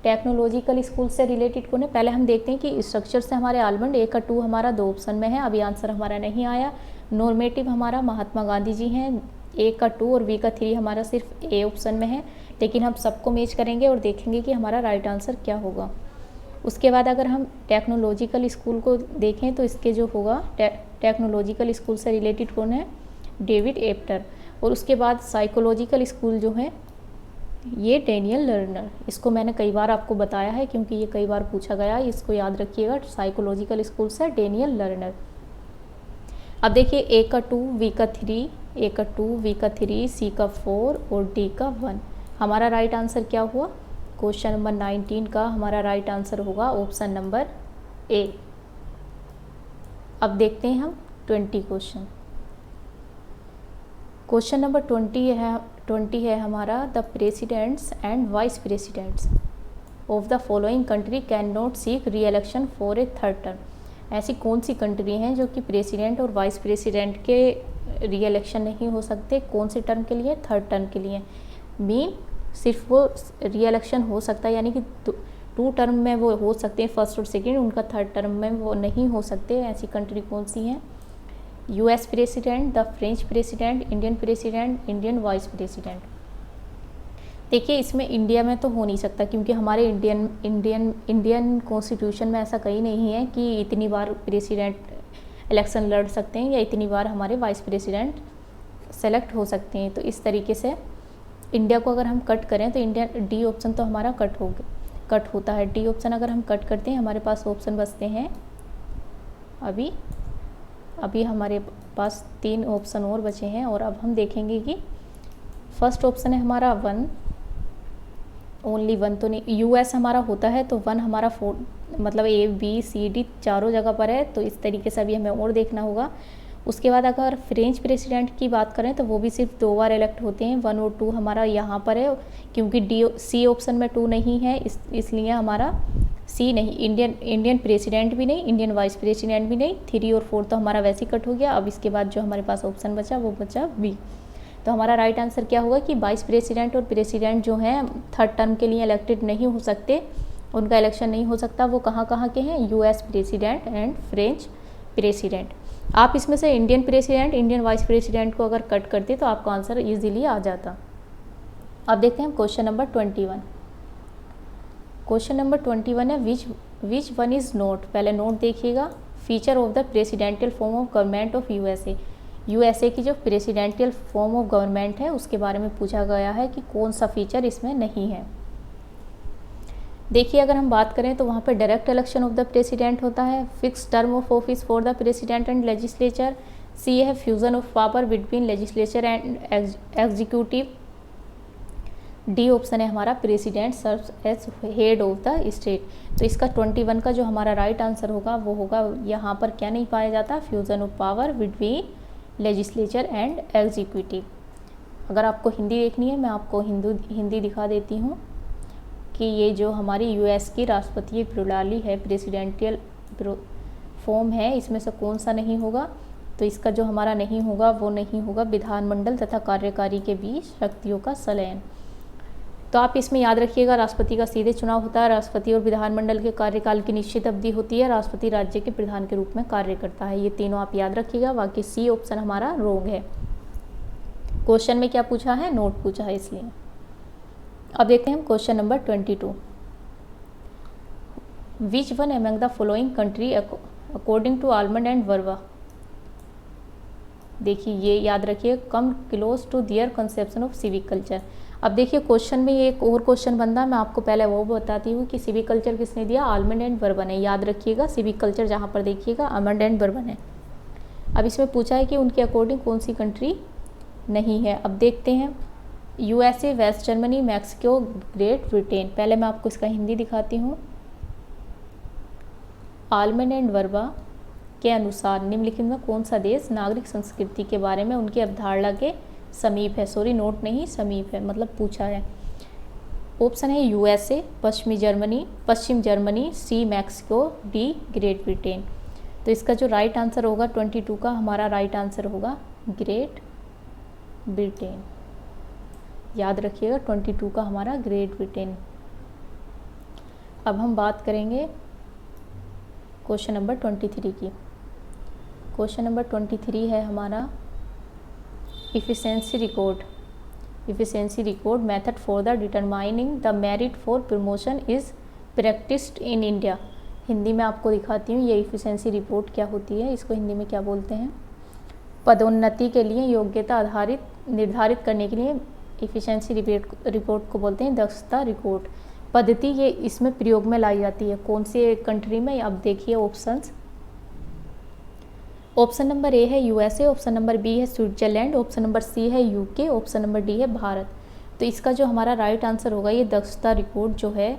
टेक्नोलॉजिकल स्कूल से रिलेटेड कौन है, पहले हम देखते हैं कि स्ट्रक्चर से हमारे आलमंड 1 का 2 हमारा 2 ऑप्शन में है, अभी आंसर हमारा नहीं आया। नॉर्मेटिव हमारा महात्मा गांधी जी हैं, 1 का 2 और बी का 3 हमारा सिर्फ ए ऑप्शन में है। लेकिन हम सबको मैच करेंगे और देखेंगे कि हमारा राइट आंसर क्या होगा। उसके बाद अगर हम टेक्नोलॉजिकल स्कूल को देखें तो इसके जो होगा टेक्नोलॉजिकल स्कूल से रिलेटेड कौन है, डेविड एप्टर। और उसके बाद साइकोलॉजिकल स्कूल जो है ये डेनियल लर्नर। इसको मैंने कई बार आपको बताया है क्योंकि ये कई बार पूछा गया है, इसको याद रखिएगा। साइकोलॉजिकल स्कूल से डेनियल लर्नर। अब देखिए ए का 2, बी का 3, ए का 2, बी का 3, सी का 4 और डी का 1। हमारा राइट आंसर क्या हुआ, क्वेश्चन नंबर 19 का हमारा राइट आंसर होगा ऑप्शन नंबर ए। अब देखते हैं हम 20 क्वेश्चन। क्वेश्चन नंबर 20 है हमारा, the presidents and vice presidents of the following country can not seek re election for a third term. ऐसी कौन सी कंट्री हैं जो कि प्रेसिडेंट और वाइस प्रेसिडेंट के री इलेक्शन नहीं हो सकते, कौन से टर्म के लिए, थर्ड टर्म के लिए। मीन सिर्फ वो री इलेक्शन हो सकता है, यानी कि 2 टर्म में वो हो सकते हैं फर्स्ट और सेकेंड, उनका थर्ड टर्म में वो नहीं हो सकते। ऐसी कंट्री कौन सी हैं, US president, the French president, Indian president, Indian vice president. देखिए इसमें इंडिया में तो हो नहीं सकता क्योंकि हमारे इंडियन कॉन्स्टिट्यूशन में ऐसा कहीं नहीं है कि इतनी बार प्रेसिडेंट इलेक्शन लड़ सकते हैं या इतनी बार हमारे वाइस प्रेसिडेंट सेलेक्ट हो सकते हैं। तो इस तरीके से इंडिया को अगर हम कट करें तो इंडिया डी ऑप्शन तो हमारा कट होता है। डी ऑप्शन अगर हम कट करते हैं हमारे पास ऑप्शन बचते हैं अभी हमारे पास 3 ऑप्शन और बचे हैं। और अब हम देखेंगे कि फर्स्ट ऑप्शन है हमारा 1, ओनली 1 तो नहीं, यूएस हमारा होता है तो 1 हमारा 4 मतलब ए बी सी डी चारों जगह पर है, तो इस तरीके से अभी हमें और देखना होगा। उसके बाद अगर फ्रेंच प्रेसिडेंट की बात करें तो वो भी सिर्फ 2 बार इलेक्ट होते हैं, 1 और 2 हमारा यहाँ पर है क्योंकि सी ऑप्शन में 2 नहीं है, इसलिए हमारा सी नहीं, इंडियन प्रेसिडेंट भी नहीं, इंडियन वाइस प्रेसिडेंट भी नहीं। 3 और 4 तो हमारा वैसे ही कट हो गया। अब इसके बाद जो हमारे पास ऑप्शन बचा वो बचा बी। तो हमारा राइट आंसर क्या होगा कि वाइस प्रेसिडेंट और प्रेसिडेंट जो हैं 3rd टर्म के लिए इलेक्टेड नहीं हो सकते, उनका इलेक्शन नहीं हो सकता। वो कहाँ कहाँ के हैं? US president and French president. आप इसमें से Indian president, Indian vice president को अगर कट करते तो आपका आंसर ईजिली आ जाता। अब देखते हैं क्वेश्चन नंबर 21। क्वेश्चन नंबर 21 है विच वन इज़ नोट। पहले नोट देखिएगा। Feature of the presidential form of government of USA की जो प्रेसिडेंशियल फॉर्म ऑफ गवर्नमेंट है उसके बारे में पूछा गया है कि कौन सा फीचर इसमें नहीं है। देखिए, अगर हम बात करें तो वहाँ पे direct election of the president होता है, fix term of office for the president and legislature. C है fusion of power between legislature and executive. D option है हमारा president serves as head of the state. तो इसका 21 का जो हमारा राइट आंसर होगा वो होगा, यहाँ पर क्या नहीं पाया जाता? Fusion of power between legislature and executive. अगर आपको हिंदी देखनी है मैं आपको हिंदी दिखा देती हूँ कि ये जो हमारी US की राष्ट्रपतीय प्रणाली है, प्रेसिडेंशियल फॉर्म है, इसमें से कौन सा नहीं होगा? तो इसका जो हमारा नहीं होगा वो नहीं होगा विधानमंडल तथा कार्यकारी के बीच शक्तियों का संलयन। तो आप इसमें याद रखिएगा, राष्ट्रपति का सीधे चुनाव होता है, राष्ट्रपति और विधानमंडल के कार्यकाल की निश्चित अवधि होती है, राष्ट्रपति राज्य के प्रधान के रूप में कार्य करता है। ये तीनों आप याद रखिएगा। बाकी सी ऑप्शन हमारा रोंग है। क्वेश्चन में क्या पूछा है? नोट पूछा है इसलिए। अब देखते हैं question number 22। Which one among the following country according to Almond and Verba. देखिए, ये याद रखिए, come close to their conception of civic culture. अब देखिए, क्वेश्चन में एक और क्वेश्चन बनता है, मैं आपको पहले वो बताती हूँ कि सिविक कल्चर किसने दिया? आलमंड एंड बर्बन है। याद रखिएगा, सिविक कल्चर जहाँ पर देखिएगा आलमंड एंड बर्बन है। अब इसमें पूछा है कि उनके अकॉर्डिंग कौन सी कंट्री नहीं है। अब देखते हैं, USA, West Germany, Mexico, Great Britain. पहले मैं आपको इसका हिंदी दिखाती हूँ। आलमंड एंड वर्बा के अनुसार निम्नलिखित में कौन सा देश नागरिक संस्कृति के बारे में उनकी अवधारणा के समीप है? सॉरी, नोट नहीं, समीप है, मतलब पूछा है। ऑप्शन है USA, पश्चिम जर्मनी, सी मैक्सिको, डी ग्रेट ब्रिटेन। तो इसका जो राइट आंसर होगा 22 का हमारा राइट आंसर होगा ग्रेट ब्रिटेन। याद रखिएगा, 22 का हमारा ग्रेट ब्रिटेन। अब हम बात करेंगे क्वेश्चन नंबर 23 की। क्वेश्चन नंबर 23 है हमारा efficiency record method for the determining the merit for promotion is practised in India. Hindi में आपको दिखाती हूँ ये इफिशिएंसी रिपोर्ट क्या होती है, इसको हिंदी में क्या बोलते हैं? पदोन्नति के लिए योग्यता आधारित निर्धारित करने के लिए इफिशिएंसी रिपोर्ट को बोलते हैं दक्षता रिपोर्ट। पद्धति ये इसमें प्रयोग में लाई जाती है कौन सी कंट्री में? अब देखिए ऑप्शंस। ऑप्शन नंबर ए है USA, ऑप्शन नंबर बी है स्विट्जरलैंड, ऑप्शन नंबर सी है UK, ऑप्शन नंबर डी है भारत। तो इसका जो हमारा राइट आंसर होगा, ये दक्षता रिपोर्ट जो है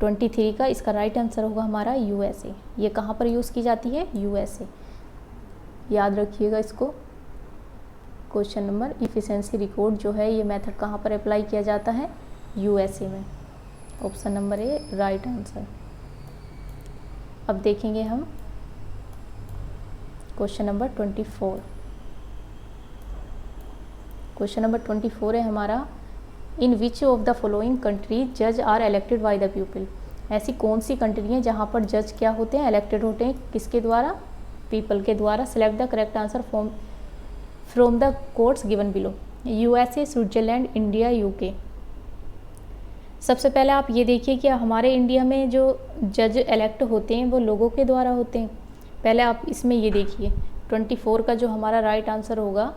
23 का, इसका राइट आंसर होगा हमारा USA। ये कहाँ पर यूज़ की जाती है? USA। याद रखिएगा इसको। क्वेश्चन नंबर इफिशिएंसी रिकॉर्ड जो है ये मेथड कहाँ पर अप्लाई किया जाता है? USA में। ऑप्शन नंबर ए राइट आंसर। अब देखेंगे हम क्वेश्चन नंबर 24। क्वेश्चन नंबर 24 है हमारा in which of the following country जज are elected by the people. ऐसी कौन सी कंट्री हैं जहाँ पर जज क्या होते हैं? इलेक्टेड होते हैं। किसके द्वारा? पीपल के द्वारा। Select the correct answer from the courts given below. USA, Switzerland, India, UK। सबसे पहले आप ये देखिए कि हमारे इंडिया में जो जज इलेक्ट होते हैं वो लोगों के द्वारा होते हैं। पहले आप इसमें ये देखिए 24 का जो हमारा राइट आंसर होगा,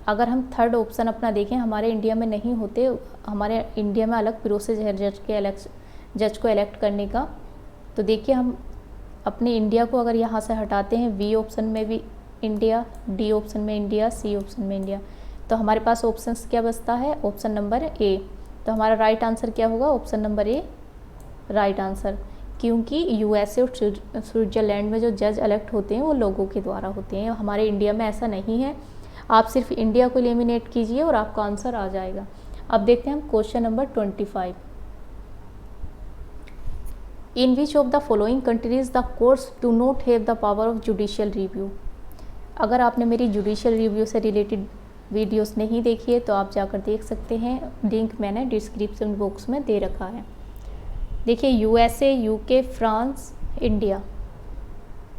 अगर हम थर्ड ऑप्शन अपना देखें, हमारे इंडिया में नहीं होते। हमारे इंडिया में अलग प्रोसेस है जज को इलेक्ट करने का। तो देखिए, हम अपने इंडिया को अगर यहाँ से हटाते हैं, बी ऑप्शन में भी इंडिया, डी ऑप्शन में इंडिया, सी ऑप्शन में इंडिया, तो हमारे पास ऑप्शंस क्या बचता है? ऑप्शन नंबर ए। तो हमारा राइट आंसर क्या होगा? ऑप्शन नंबर ए राइट आंसर। क्योंकि USA और स्विट्जरलैंड में जो जज इलेक्ट होते हैं वो लोगों के द्वारा होते हैं। हमारे इंडिया में ऐसा नहीं है। आप सिर्फ इंडिया को एलिमिनेट कीजिए और आपका आंसर आ जाएगा। अब देखते हैं हम क्वेश्चन number 25। In which of the following countries the courts do not have the power of judicial review. अगर आपने मेरी जुडिशियल रिव्यू से रिलेटेड वीडियोस नहीं देखी है तो आप जाकर देख सकते हैं, लिंक मैंने डिस्क्रिप्शन बॉक्स में दे रखा है। देखिए USA, UK, France, India,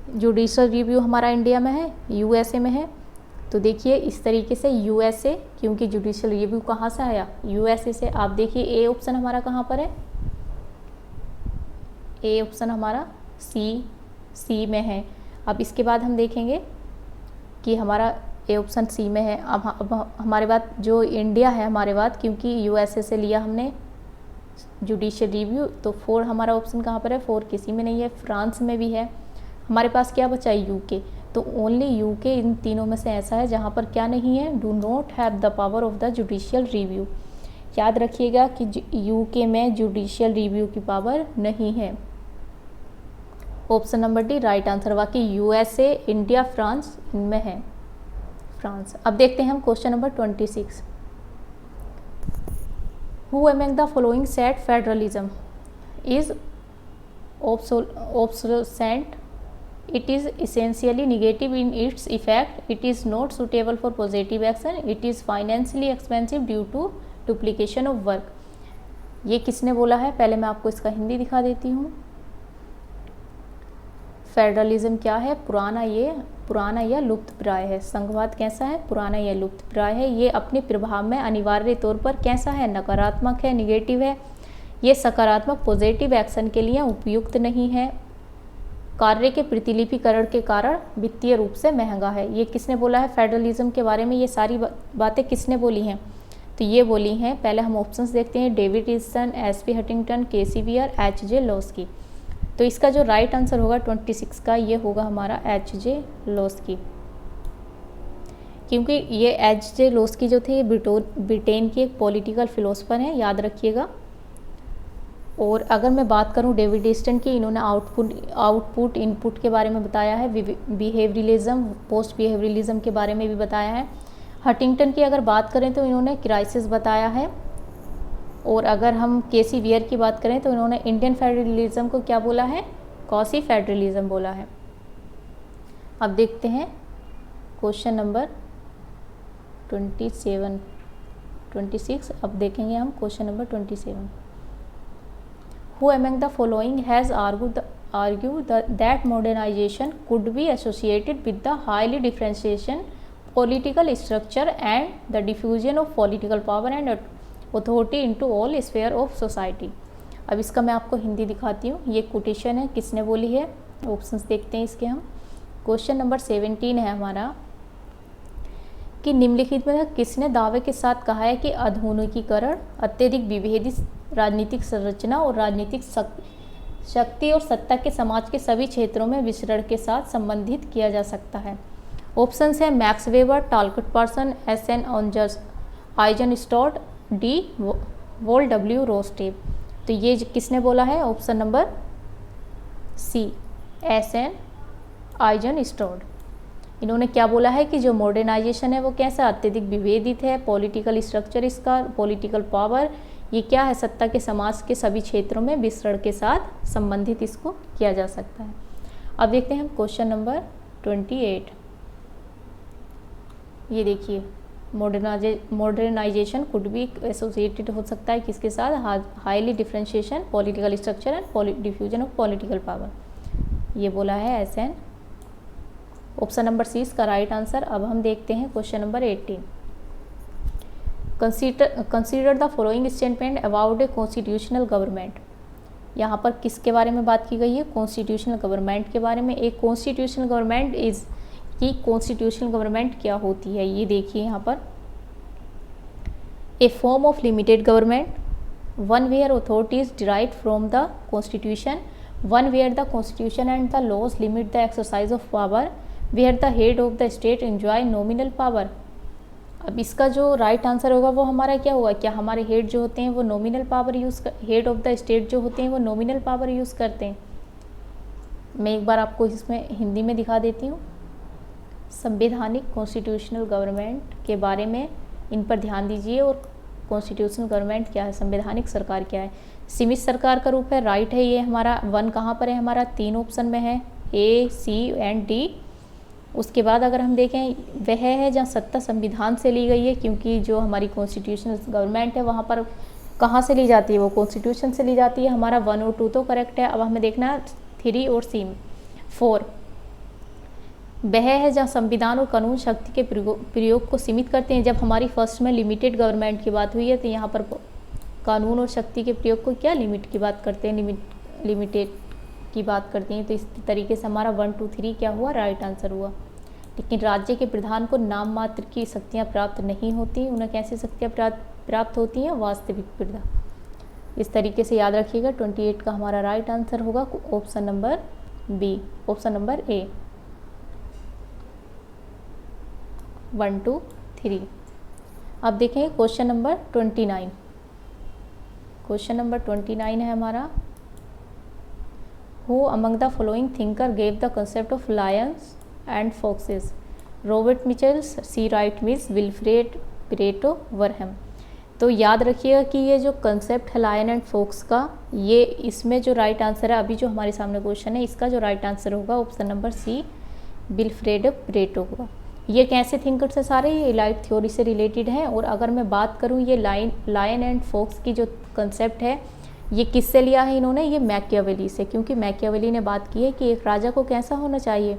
judicial review हमारा इंडिया में है, यूएसए में है। तो देखिए इस तरीके से यूएसए, क्योंकि जुडिशियल रिव्यू कहाँ से आया, यूएसए से। आप देखिए ए ऑप्शन हमारा कहाँ पर है, ए ऑप्शन हमारा सी में है। अब इसके बाद हम देखेंगे कि हमारा ए ऑप्शन सी में है। अब हमारे बाद जो इंडिया है हमारे बाद, क्योंकि यूएसए से लिया हमने जुडिशियल रिव्यू, तो 4 हमारा ऑप्शन कहाँ पर है, 4 किसी में नहीं है। फ्रांस में भी है। हमारे पास क्या बचा है, यूके। तो ओनली यूके इन तीनों में से ऐसा है जहाँ पर क्या नहीं है, do not have the power of the judicial review. याद रखिएगा कि यूके में जुडिशियल रिव्यू की पावर नहीं है। Option number D right answer. बाकी यूएसए, इंडिया, फ्रांस इनमें है, फ्रांस। अब देखते हैं हम क्वेश्चन number 26। Who among the following said federalism is obsolescent, it is essentially negative in its effect, it is not suitable for positive action, it is financially expensive due to duplication of work। ये किसने बोला है, पहले मैं आपको इसका हिंदी दिखा देती हूँ। फेडरलिज्म क्या है, पुराना या लुप्त प्राय है। संघवाद कैसा है, पुराना या लुप्त प्राय है। ये अपने प्रभाव में अनिवार्य तौर पर कैसा है, नकारात्मक है, निगेटिव है। ये सकारात्मक पॉजिटिव एक्शन के लिए उपयुक्त नहीं है। कार्य के प्रतिलिपिकरण के कारण वित्तीय रूप से महंगा है। ये किसने बोला है फेडरलिज्म के बारे में, ये सारी बातें किसने बोली हैं, तो ये बोली हैं, पहले हम ऑप्शंस देखते हैं, डेविड इल्सन, S P. Huntington, K C. Wheare, H J. Laski. तो इसका जो राइट आंसर होगा 26 का, ये होगा हमारा एच.जे. लॉस्की, क्योंकि ये एच.जे. लॉस्की जो थे ये ब्रिटेन के एक पॉलिटिकल फिलोसफर हैं, याद रखिएगा। और अगर मैं बात करूं डेविड ईस्टन की, इन्होंने आउटपुट इनपुट के बारे में बताया है, बिहेवियरलिज्म, पोस्ट बिहेवियरलिज्म के बारे में भी बताया है। हंटिंगटन की अगर बात करें तो इन्होंने क्राइसिस बताया है। और अगर हम के.सी. बियर की बात करें तो इन्होंने इंडियन फेडरलिज्म को क्या बोला है, कॉसी फेडरलिज्म बोला है। अब देखते हैं क्वेश्चन नंबर 26। अब देखेंगे हम क्वेश्चन number 27। Who among the following has argued that modernization could be associated with the highly differentiation political structure and the diffusion of political power and authority into all sphere of society। अब इसका मैं आपको हिंदी दिखाती हूँ। ये कोटेशन है, किसने बोली है, ऑप्शंस देखते हैं इसके हम। क्वेश्चन नंबर 17 है हमारा कि निम्नलिखित में किसने दावे के साथ कहा है कि आधुनिकीकरण अत्यधिक विभेदित राजनीतिक संरचना और राजनीतिक शक्ति और सत्ता के समाज के सभी क्षेत्रों में विचरण के साथ संबंधित किया जा सकता है। ऑप्शंस हैं Max Weber, Talcott Parson, S N. Eisenstadt, D. Walt W. Rostow. तो ये किसने बोला है, option number C, S N. Eisenstadt. इन्होंने क्या बोला है कि जो मॉडर्नाइजेशन है वो कैसा, अत्यधिक विभेदित है, पॉलिटिकल स्ट्रक्चर इसका, पॉलिटिकल पावर, ये क्या है, सत्ता के समाज के सभी क्षेत्रों में विचरण के साथ संबंधित इसको किया जा सकता है। अब देखते हैं हम क्वेश्चन नंबर 28। ये देखिए मॉडर्नाइजेशन कुड बी एसोसिएटेड हो सकता है किसके साथ, highly differentiation, political structure and diffusion of political power. ये बोला है एस.एन. ऑप्शन नंबर सी इसका राइट आंसर। अब हम देखते हैं question number 18। Consider the following statement about a constitutional government. यहाँ पर किसके बारे में बात की गई है, कॉन्स्टिट्यूशनल गवर्नमेंट के बारे में। एक कॉन्स्टिट्यूशनल गवर्नमेंट इज कि कॉन्स्टिट्यूशनल गवर्नमेंट क्या होती है, ये देखिए यहाँ पर। A form of limited government, one where authority is derived from the constitution, one where the constitution and the laws limit the exercise of power, where the head of the state enjoy nominal power. अब इसका जो राइट आंसर होगा वो हमारा क्या होगा, क्या हमारे हेड जो होते हैं वो nominal power head of the state जो होते हैं वो नॉमिनल पावर यूज़ करते हैं। मैं एक बार आपको इसमें हिंदी में दिखा देती हूँ। संवैधानिक कॉन्स्टिट्यूशनल गवर्नमेंट के बारे में इन पर ध्यान दीजिए और कॉन्स्टिट्यूशनल गवर्नमेंट क्या है, संवैधानिक सरकार क्या है। सीमित सरकार का रूप है, राइट है ये हमारा। 1 कहाँ पर है हमारा, 3 ऑप्शन में है, A, C एंड D। उसके बाद अगर हम देखें वह है जहाँ सत्ता संविधान से ली गई है, क्योंकि जो हमारी कॉन्स्टिट्यूशनल गवर्नमेंट है वहाँ पर कहाँ से ली जाती है, वो कॉन्स्टिट्यूशन से ली जाती है। हमारा 1 और 2 तो करेक्ट है। अब हमें देखना है 3 और 4। वह है जहाँ संविधान और कानून शक्ति के प्रयोग को सीमित करते हैं। जब हमारी फर्स्ट में लिमिटेड गवर्नमेंट की बात हुई है तो यहाँ पर कानून और शक्ति के प्रयोग को क्या लिमिट की बात करते हैं, लिमिटेड की बात करते हैं। तो इस तरीके से हमारा 1, 2, 3 क्या हुआ, राइट आंसर हुआ। लेकिन राज्य के प्रधान को नाम मात्र की शक्तियाँ प्राप्त नहीं होती, उन्हें कैसी शक्तियाँ प्राप्त होती हैं, वास्तविक प्रधान। इस तरीके से याद रखिएगा। 28 का हमारा राइट आंसर होगा option number B, option number A. 1, 2, 3। अब देखें क्वेश्चन नंबर 29। क्वेश्चन नंबर 29 है हमारा, who among the following thinker gave the concept of lions and foxes, Robert Michels, C Wright Mills, Wilfred Pareto, वरहम। तो याद रखिएगा कि ये जो कंसेप्ट है लायन एंड फॉक्स का, ये इसमें जो राइट आंसर है अभी जो हमारे सामने क्वेश्चन है, इसका जो राइट आंसर होगा option number C, Wilfred Pareto होगा। ये कैसे थिंकर्स है सारे, ये लाइट थ्योरी से रिलेटेड है। और अगर मैं बात करूँ ये लायन एंड फॉक्स की जो कंसेप्ट है, ये किससे लिया है इन्होंने, ये मैकियावेली से। क्योंकि मैकियावेली ने बात की है कि एक राजा को कैसा होना चाहिए,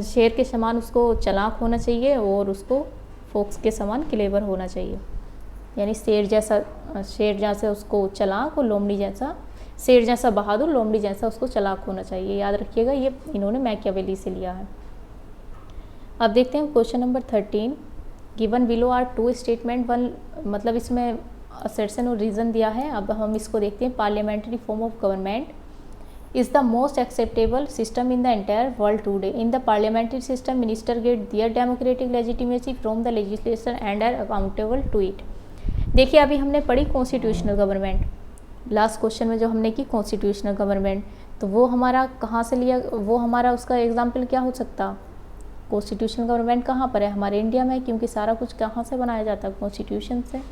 शेर के समान उसको चालाक होना चाहिए और उसको फॉक्स के समान क्लेवर होना चाहिए। यानी शेर जैसा उसको चालाक और लोमड़ी जैसा, शेर जैसा बहादुर, लोमड़ी जैसा उसको चालाक होना चाहिए। याद रखिएगा ये इन्होंने मैकियावेली से लिया है। अब देखते हैं question number 13। Given below are 2 statement, 1 मतलब इसमें असर्शन और रीज़न दिया है। अब हम इसको देखते हैं। Parliamentary form of government is the most acceptable system in the entire world today. In the parliamentary system, minister get their democratic legitimacy from the legislation and are accountable to it. देखिए अभी हमने पढ़ी कॉन्स्टिट्यूशनल गवर्नमेंट, लास्ट क्वेश्चन में जो हमने की कॉन्स्टिट्यूशनल गवर्नमेंट, तो वो हमारा कहाँ से लिया, वो हमारा उसका एग्जाम्पल क्या हो सकता, कॉन्स्टिट्यूशनल गवर्नमेंट कहाँ पर है, हमारे इंडिया में, क्योंकि सारा कुछ कहाँ से बनाया जाता है, कॉन्स्टिट्यूशन से।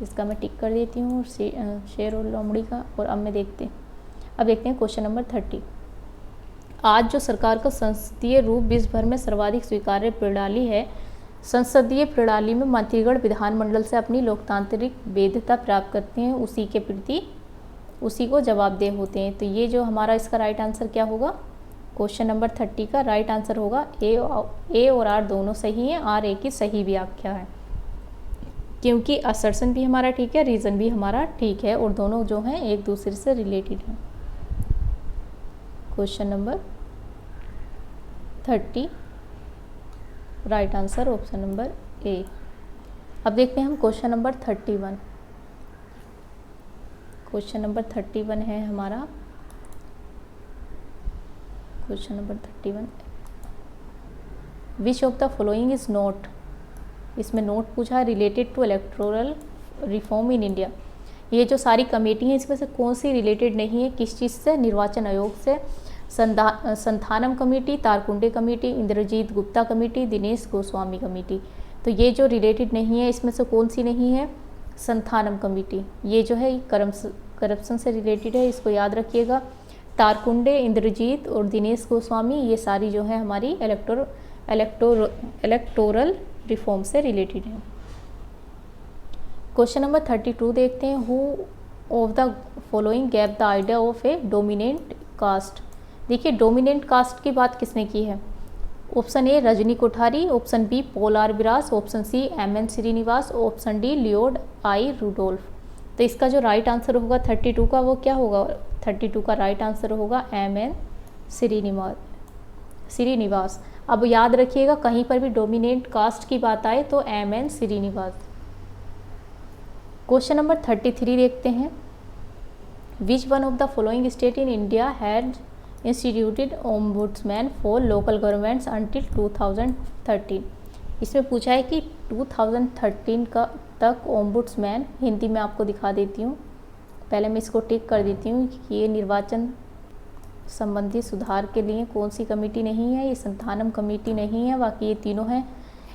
इसका मैं टिक कर देती हूँ शेर और लोमड़ी का। और अब देखते हैं क्वेश्चन नंबर 30। आज जो सरकार का संसदीय रूप विश्व भर में सर्वाधिक स्वीकार्य प्रणाली है, संसदीय प्रणाली में मंत्रीगण विधानमंडल से अपनी लोकतांत्रिक वैधता प्राप्त करते हैं, उसी के प्रति उसी को जवाबदेह होते हैं। तो ये जो हमारा इसका राइट आंसर क्या होगा, क्वेश्चन नंबर 30 का राइट आंसर होगा ए और आर दोनों सही हैं। आर ए की सही व्याख्या है, क्योंकि असर्शन भी हमारा ठीक है, रीज़न भी हमारा ठीक है, और दोनों जो हैं एक दूसरे से रिलेटेड हैं। Question number 30 right answer option number ए। अब देखते हैं हम क्वेश्चन नंबर 31। क्वेश्चन नंबर 31 है हमारा, question number 31, which of the following is not, इसमें नोट पूछा है related to electoral reform in India. ये जो सारी कमेटी हैं इसमें से कौन सी रिलेटेड नहीं है, किस चीज़ से, निर्वाचन आयोग से। Santhanam committee, Tarkunde committee, Indrajit Gupta committee, Dinesh Goswami committee. तो ये जो रिलेटेड नहीं है इसमें से कौन सी नहीं है, संथानम कमेटी। ये जो है करप्शन से रिलेटेड है, इसको याद रखिएगा। तारकुंडे, इंद्रजीत और दिनेश गोस्वामी ये सारी जो है हमारी इलेक्टोरल रिफॉर्म से रिलेटेड है। क्वेश्चन नंबर 32 देखते हैं। Who of the following gave the idea of a dominant caste. देखिए डोमिनेंट कास्ट की बात किसने की है, option A Rajni Kothari, option B Paul R Brass, option C M N. Srinivas, option D Lloyd I Rudolph. तो इसका जो राइट आंसर होगा 32 का वो क्या होगा, 32 का राइट आंसर होगा एम.एन. श्रीनिवास। अब याद रखिएगा कहीं पर भी डोमिनेंट कास्ट की बात आए तो एम.एन. श्रीनिवास। क्वेश्चन नंबर 33 देखते हैं। Which one of the following state in India had instituted ombudsman for local governments until 2013। इसमें पूछा है कि 2013 का तक ओम्बुड्समैन, हिंदी में आपको दिखा देती हूँ, पहले मैं इसको टिक कर देती हूँ कि ये निर्वाचन संबंधी सुधार के लिए कौन सी कमेटी नहीं है, ये संथानम कमेटी नहीं है, बाकी ये तीनों हैं।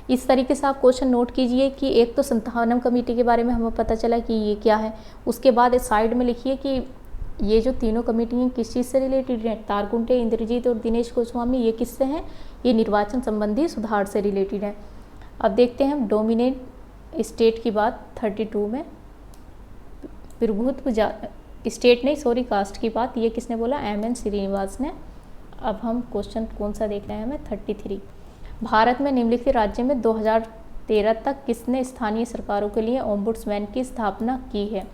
इस तरीके से आप क्वेश्चन नोट कीजिए कि एक तो संतानम कमेटी के बारे में हमें पता चला कि ये क्या है, उसके बाद साइड में लिखिए कि ये जो तीनों कमेटी हैं किस चीज़ से रिलेटेड हैं। तारकुंटे, इंद्रजीत और दिनेश गोस्वामी ये किससे हैं, ये निर्वाचन संबंधी सुधार से रिलेटेड है। अब देखते हैं हम डोमिनेट स्टेट की बात 32 में, प्रभुत्व स्टेट नहीं सॉरी कास्ट की बात, ये किसने बोला, एम.एन. श्रीनिवास ने। अब हम क्वेश्चन कौन सा देख रहे हैं हमें 33। भारत में निम्नलिखित राज्य में 2013 तक किसने स्थानीय सरकारों के लिए ओम्बुड्समैन की स्थापना की है।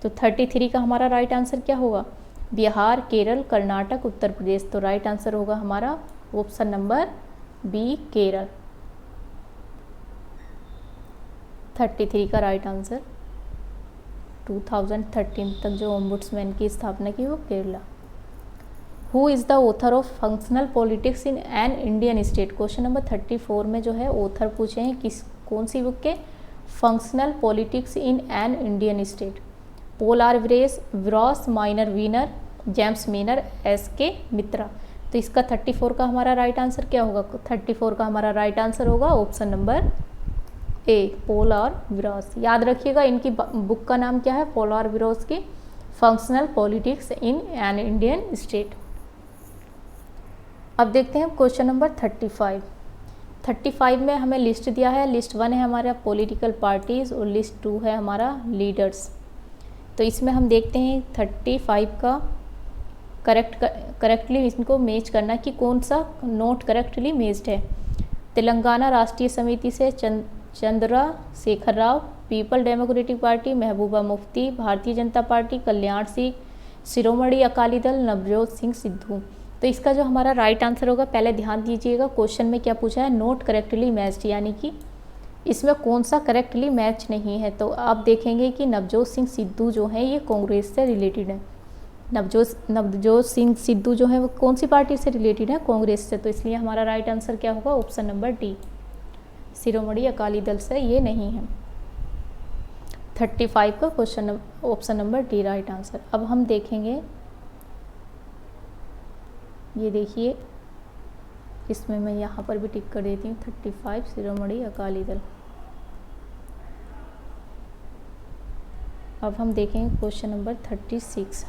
तो 33 का हमारा राइट आंसर क्या होगा, बिहार, केरल, कर्नाटक, उत्तर प्रदेश। तो राइट आंसर होगा हमारा ऑप्शन नंबर बी, केरल। 33 का राइट आंसर 2013 तक जो ओम्बुड्समैन की स्थापना की वो Kerala. Who is the author of functional politics in an Indian state. Question number 34 में जो है ऑथर पूछे हैं किस कौन सी बुक के, functional politics in an Indian state. Paul R Brass, Myron Weiner, James Manor, S K. Mitra. तो इसका 34 का हमारा राइट आंसर क्या होगा, 34 का हमारा राइट आंसर होगा option number A, Paul R Brass. याद रखिएगा इनकी बुक का नाम क्या है, पोल आर व्रॉस की functional politics in an Indian state. अब देखते हैं क्वेश्चन नंबर 35 में हमें लिस्ट दिया है। लिस्ट 1 है हमारा पॉलिटिकल पार्टीज़ और लिस्ट 2 है हमारा लीडर्स। तो इसमें हम देखते हैं 35 का करेक्टली इनको मैच करना कि कौन सा नोट करेक्टली मैच्ड है। तेलंगाना राष्ट्रीय समिति से Chandrashekar Rao, people democratic party Mehbooba Mufti, Bharatiya Janata party Kalyan Singh, Shiromani Akali Dal Navjot Singh Sidhu. तो इसका जो हमारा राइट आंसर होगा, पहले ध्यान दीजिएगा क्वेश्चन में क्या पूछा है, नोट करेक्टली मैच्ड, यानी कि इसमें कौन सा करेक्टली मैच नहीं है। तो आप देखेंगे कि नवजोत सिंह सिद्धू जो है ये कांग्रेस से रिलेटेड है। नवजोत सिंह सिद्धू जो है वो कौन सी पार्टी से रिलेटेड है, कांग्रेस से। तो इसलिए हमारा राइट आंसर क्या होगा, ऑप्शन नंबर डी, शिरोमणि अकाली दल से ये नहीं है। 35 का question option number D right answer. अब हम देखेंगे, ये देखिए इसमें मैं यहाँ पर भी टिक कर देती हूँ 35 शिरोमणि अकाली दल। अब हम देखेंगे question number 36।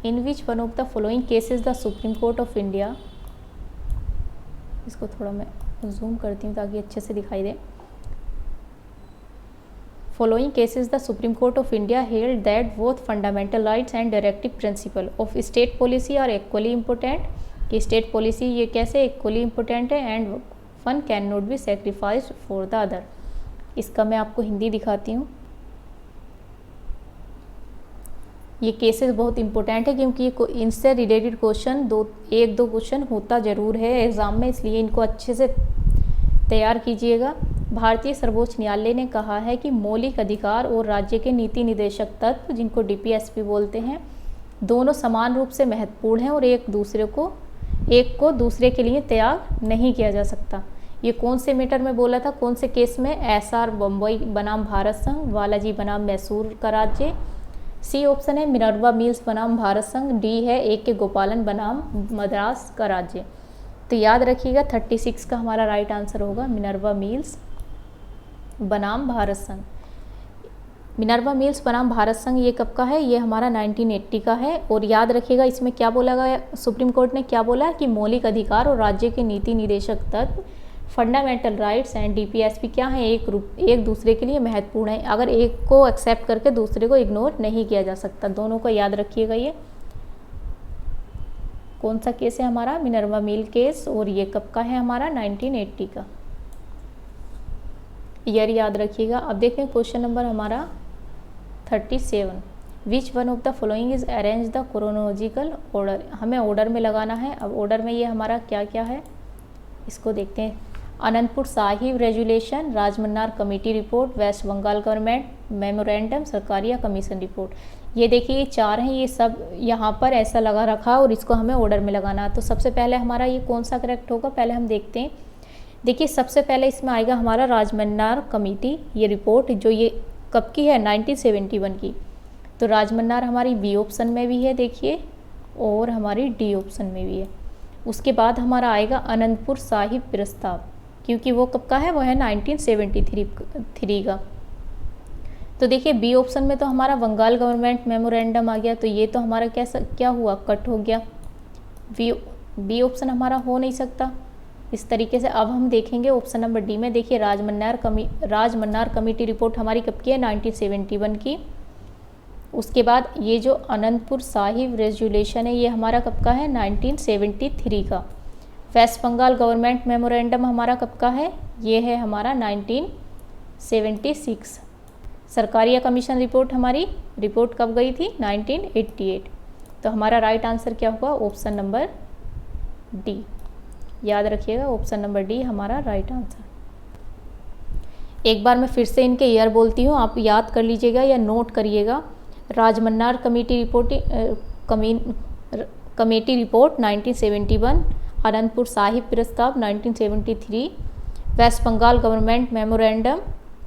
In which one of the following cases the supreme court of India, इसको थोड़ा मैं जूम करती हूँ ताकि अच्छे से दिखाई दे। Following cases, the Supreme Court of India held that both fundamental rights and directive principle of state policy are equally important. कि state policy ये कैसे equally important है and one cannot be sacrificed for the other। इसका मैं आपको हिंदी दिखाती हूँ। ये केसेस बहुत इंपॉर्टेंट है क्योंकि इनसे रिलेटेड क्वेश्चन एक दो क्वेश्चन होता ज़रूर है एग्ज़ाम में, इसलिए इनको अच्छे से तैयार कीजिएगा। भारतीय सर्वोच्च न्यायालय ने कहा है कि मौलिक अधिकार और राज्य के नीति निदेशक तत्व, जिनको डीपीएसपी बोलते हैं, दोनों समान रूप से महत्वपूर्ण हैं और एक को दूसरे के लिए त्याग नहीं किया जा सकता। ये कौन से मैटर में बोला था, कौन से केस में, एसआर बम्बई बनाम भारत संघ, बालाजी बनाम मैसूर का राज्य। सी ऑप्शन है मिनर्वा मिल्स बनाम भारत संघ, डी है ए.के. गोपालन बनाम मद्रास का राज्य। तो याद रखिएगा 36 का हमारा राइट आंसर होगा मिनर्वा मिल्स बनाम भारत संघ। मिनर्वा मिल्स बनाम भारत संघ ये कब का है, ये हमारा 1980 का है। और याद रखिएगा इसमें क्या बोला गया, सुप्रीम कोर्ट ने क्या बोला कि मौलिक अधिकार और राज्य के नीति निदेशक तत्व, फंडामेंटल राइट्स एंड डीपीएसपी क्या है, एक दूसरे के लिए महत्वपूर्ण है। अगर एक को एक्सेप्ट करके दूसरे को इग्नोर नहीं किया जा सकता। दोनों को याद रखिएगा। ये कौन सा केस है हमारा, मिनर्वा मिल केस, और ये कब का है हमारा 1980 का। ईयर याद रखिएगा। अब देखें क्वेश्चन नंबर हमारा 37। विच one of the following is arrange the chronological order. हमें ऑर्डर में लगाना है। अब ऑर्डर में ये हमारा क्या क्या है इसको देखते हैं। Anandpur Sahib resolution, Rajamannar committee report, West Bengal government memorandum, Sarkaria commission report. ये देखिए ये 4 हैं, ये सब यहाँ पर ऐसा लगा रखा और इसको हमें ऑर्डर में लगाना। तो सबसे पहले हमारा ये कौन सा करेक्ट होगा, पहले हम देखते हैं। देखिए सबसे पहले इसमें आएगा हमारा राजमन्नार कमेटी ये रिपोर्ट, जो ये कब की है 1971 की। तो राजमन्नार हमारी बी ऑप्शन में भी है देखिए, और हमारी डी ऑप्शन में भी है। उसके बाद हमारा आएगा अनंतपुर साहिब प्रस्ताव, क्योंकि वो कब का है, वो है 1973 का। तो देखिए बी ऑप्शन में तो हमारा बंगाल गवर्नमेंट मेमोरेंडम आ गया, तो ये तो हमारा क्या हुआ, कट हो गया। बी ऑप्शन हमारा हो नहीं सकता इस तरीके से। अब हम देखेंगे ऑप्शन नंबर डी में। देखिए राजमन्नार कमेटी रिपोर्ट हमारी कब की है, 1971 की। उसके बाद ये जो अनंतपुर साहिब रेजोल्यूशन है, ये हमारा कब का है, 1973 का। वेस्ट बंगाल गवर्नमेंट मेमोरेंडम हमारा कब का है, ये है हमारा 1976। सरकारिया कमीशन रिपोर्ट हमारी रिपोर्ट कब गई थी, 1988। तो हमारा राइट आंसर क्या होगा, ऑप्शन नंबर डी। याद रखिएगा ऑप्शन नंबर डी हमारा राइट आंसर। एक बार मैं फिर से इनके ईयर बोलती हूँ, आप याद कर लीजिएगा या नोट करिएगा। राजमन्नार कमेटी रिपोर्ट 1971, अनंतपुर साहिब प्रस्ताव 1973, West Bengal government memorandum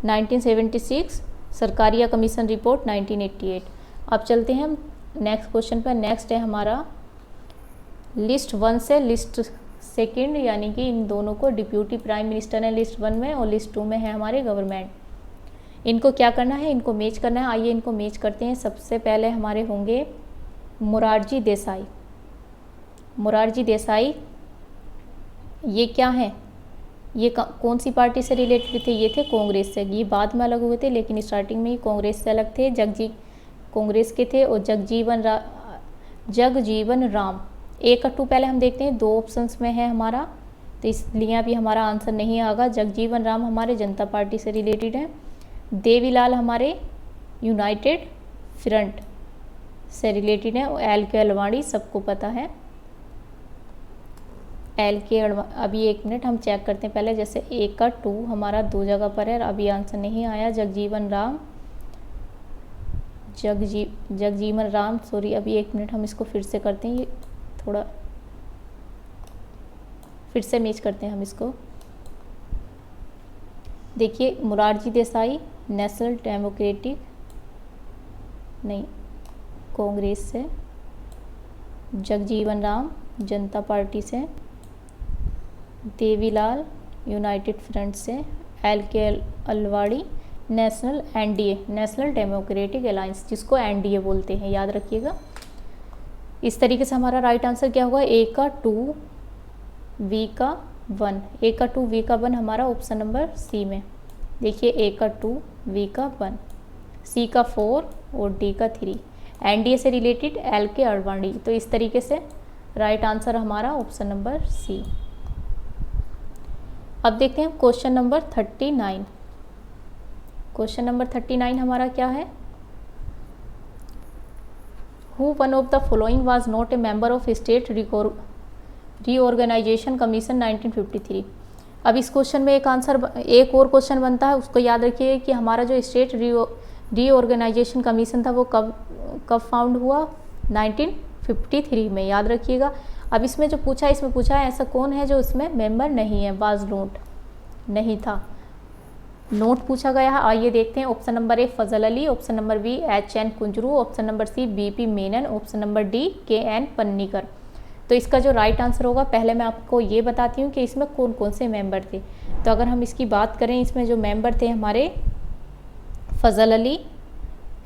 1976, Sarkaria commission report 1988। अब चलते हैं हम नेक्स्ट क्वेश्चन पर। नेक्स्ट है हमारा लिस्ट 1 से लिस्ट 2, यानी कि इन दोनों को डिप्यूटी प्राइम मिनिस्टर है लिस्ट 1 में, और लिस्ट 2 में है हमारे गवर्नमेंट। इनको क्या करना है, इनको मैच करना है। आइए इनको मैच करते हैं। सबसे पहले हमारे होंगे मोरारजी देसाई। मोरारजी देसाई ये क्या है, ये कौन सी पार्टी से रिलेटेड थे, ये थे कांग्रेस से। ये बाद में अलग हुए थे, लेकिन स्टार्टिंग में ही कांग्रेस से अलग थे। कांग्रेस के थे। और जगजीवन राम। 1 और 2 पहले हम देखते हैं, 2 ऑप्शंस में है हमारा, तो इसलिए अभी हमारा आंसर नहीं आएगा। जगजीवन राम हमारे जनता पार्टी से रिलेटेड हैं। देवीलाल हमारे यूनाइटेड फ्रंट से रिलेटेड हैं। LK अडवाणी सबको पता है। LK अडवाणी, अभी 1 मिनट हम चेक करते हैं पहले। जैसे 1 और 2 हमारा 2 जगह पर है, अभी आंसर नहीं आया। जगजीवन राम सॉरी, अभी 1 मिनट हम इसको फिर से करते हैं, ये थोड़ा फिर से मैच करते हैं हम इसको। देखिए मोरारजी देसाई नेशनल डेमोक्रेटिक नहीं कांग्रेस से, जगजीवन राम जनता पार्टी से, देवीलाल यूनाइटेड फ्रंट से, LK Advani NDA national democratic alliance, जिसको NDA बोलते हैं, याद रखिएगा। इस तरीके से हमारा राइट आंसर क्या होगा, A का 2, V का 1। A का 2, V का 1 हमारा ऑप्शन नंबर C में। देखिए A का 2, V का 1, C का 4 और D का 3। NDA से रिलेटेड LK अडवाणी। तो इस तरीके से राइट आंसर हमारा ऑप्शन नंबर C। अब देखते हैं क्वेश्चन नंबर 39। क्वेश्चन नंबर 39 हमारा क्या है, Who one of the following was not a member of State Reorganization Commission 1953। अब इस क्वेश्चन में एक और क्वेश्चन बनता है, उसको याद रखिए कि हमारा जो स्टेट रीऑर्गेनाइजेशन कमीशन था वो कब फाउंड हुआ, 1953 में, याद रखिएगा। अब इसमें जो पूछा है, इसमें पूछा है ऐसा कौन है जो इसमें मेंबर नहीं है, वाज नोट नहीं था, नोट पूछा गया है। आइए देखते हैं। Option number A Fazal Ali, option number B HN Kunzru, option number C BP Menon, option number D KN Panikkar. तो इसका जो राइट आंसर होगा, पहले मैं आपको ये बताती हूँ कि इसमें कौन कौन से मेंबर थे। तो अगर हम इसकी बात करें, इसमें जो मेंबर थे हमारे फजल अली,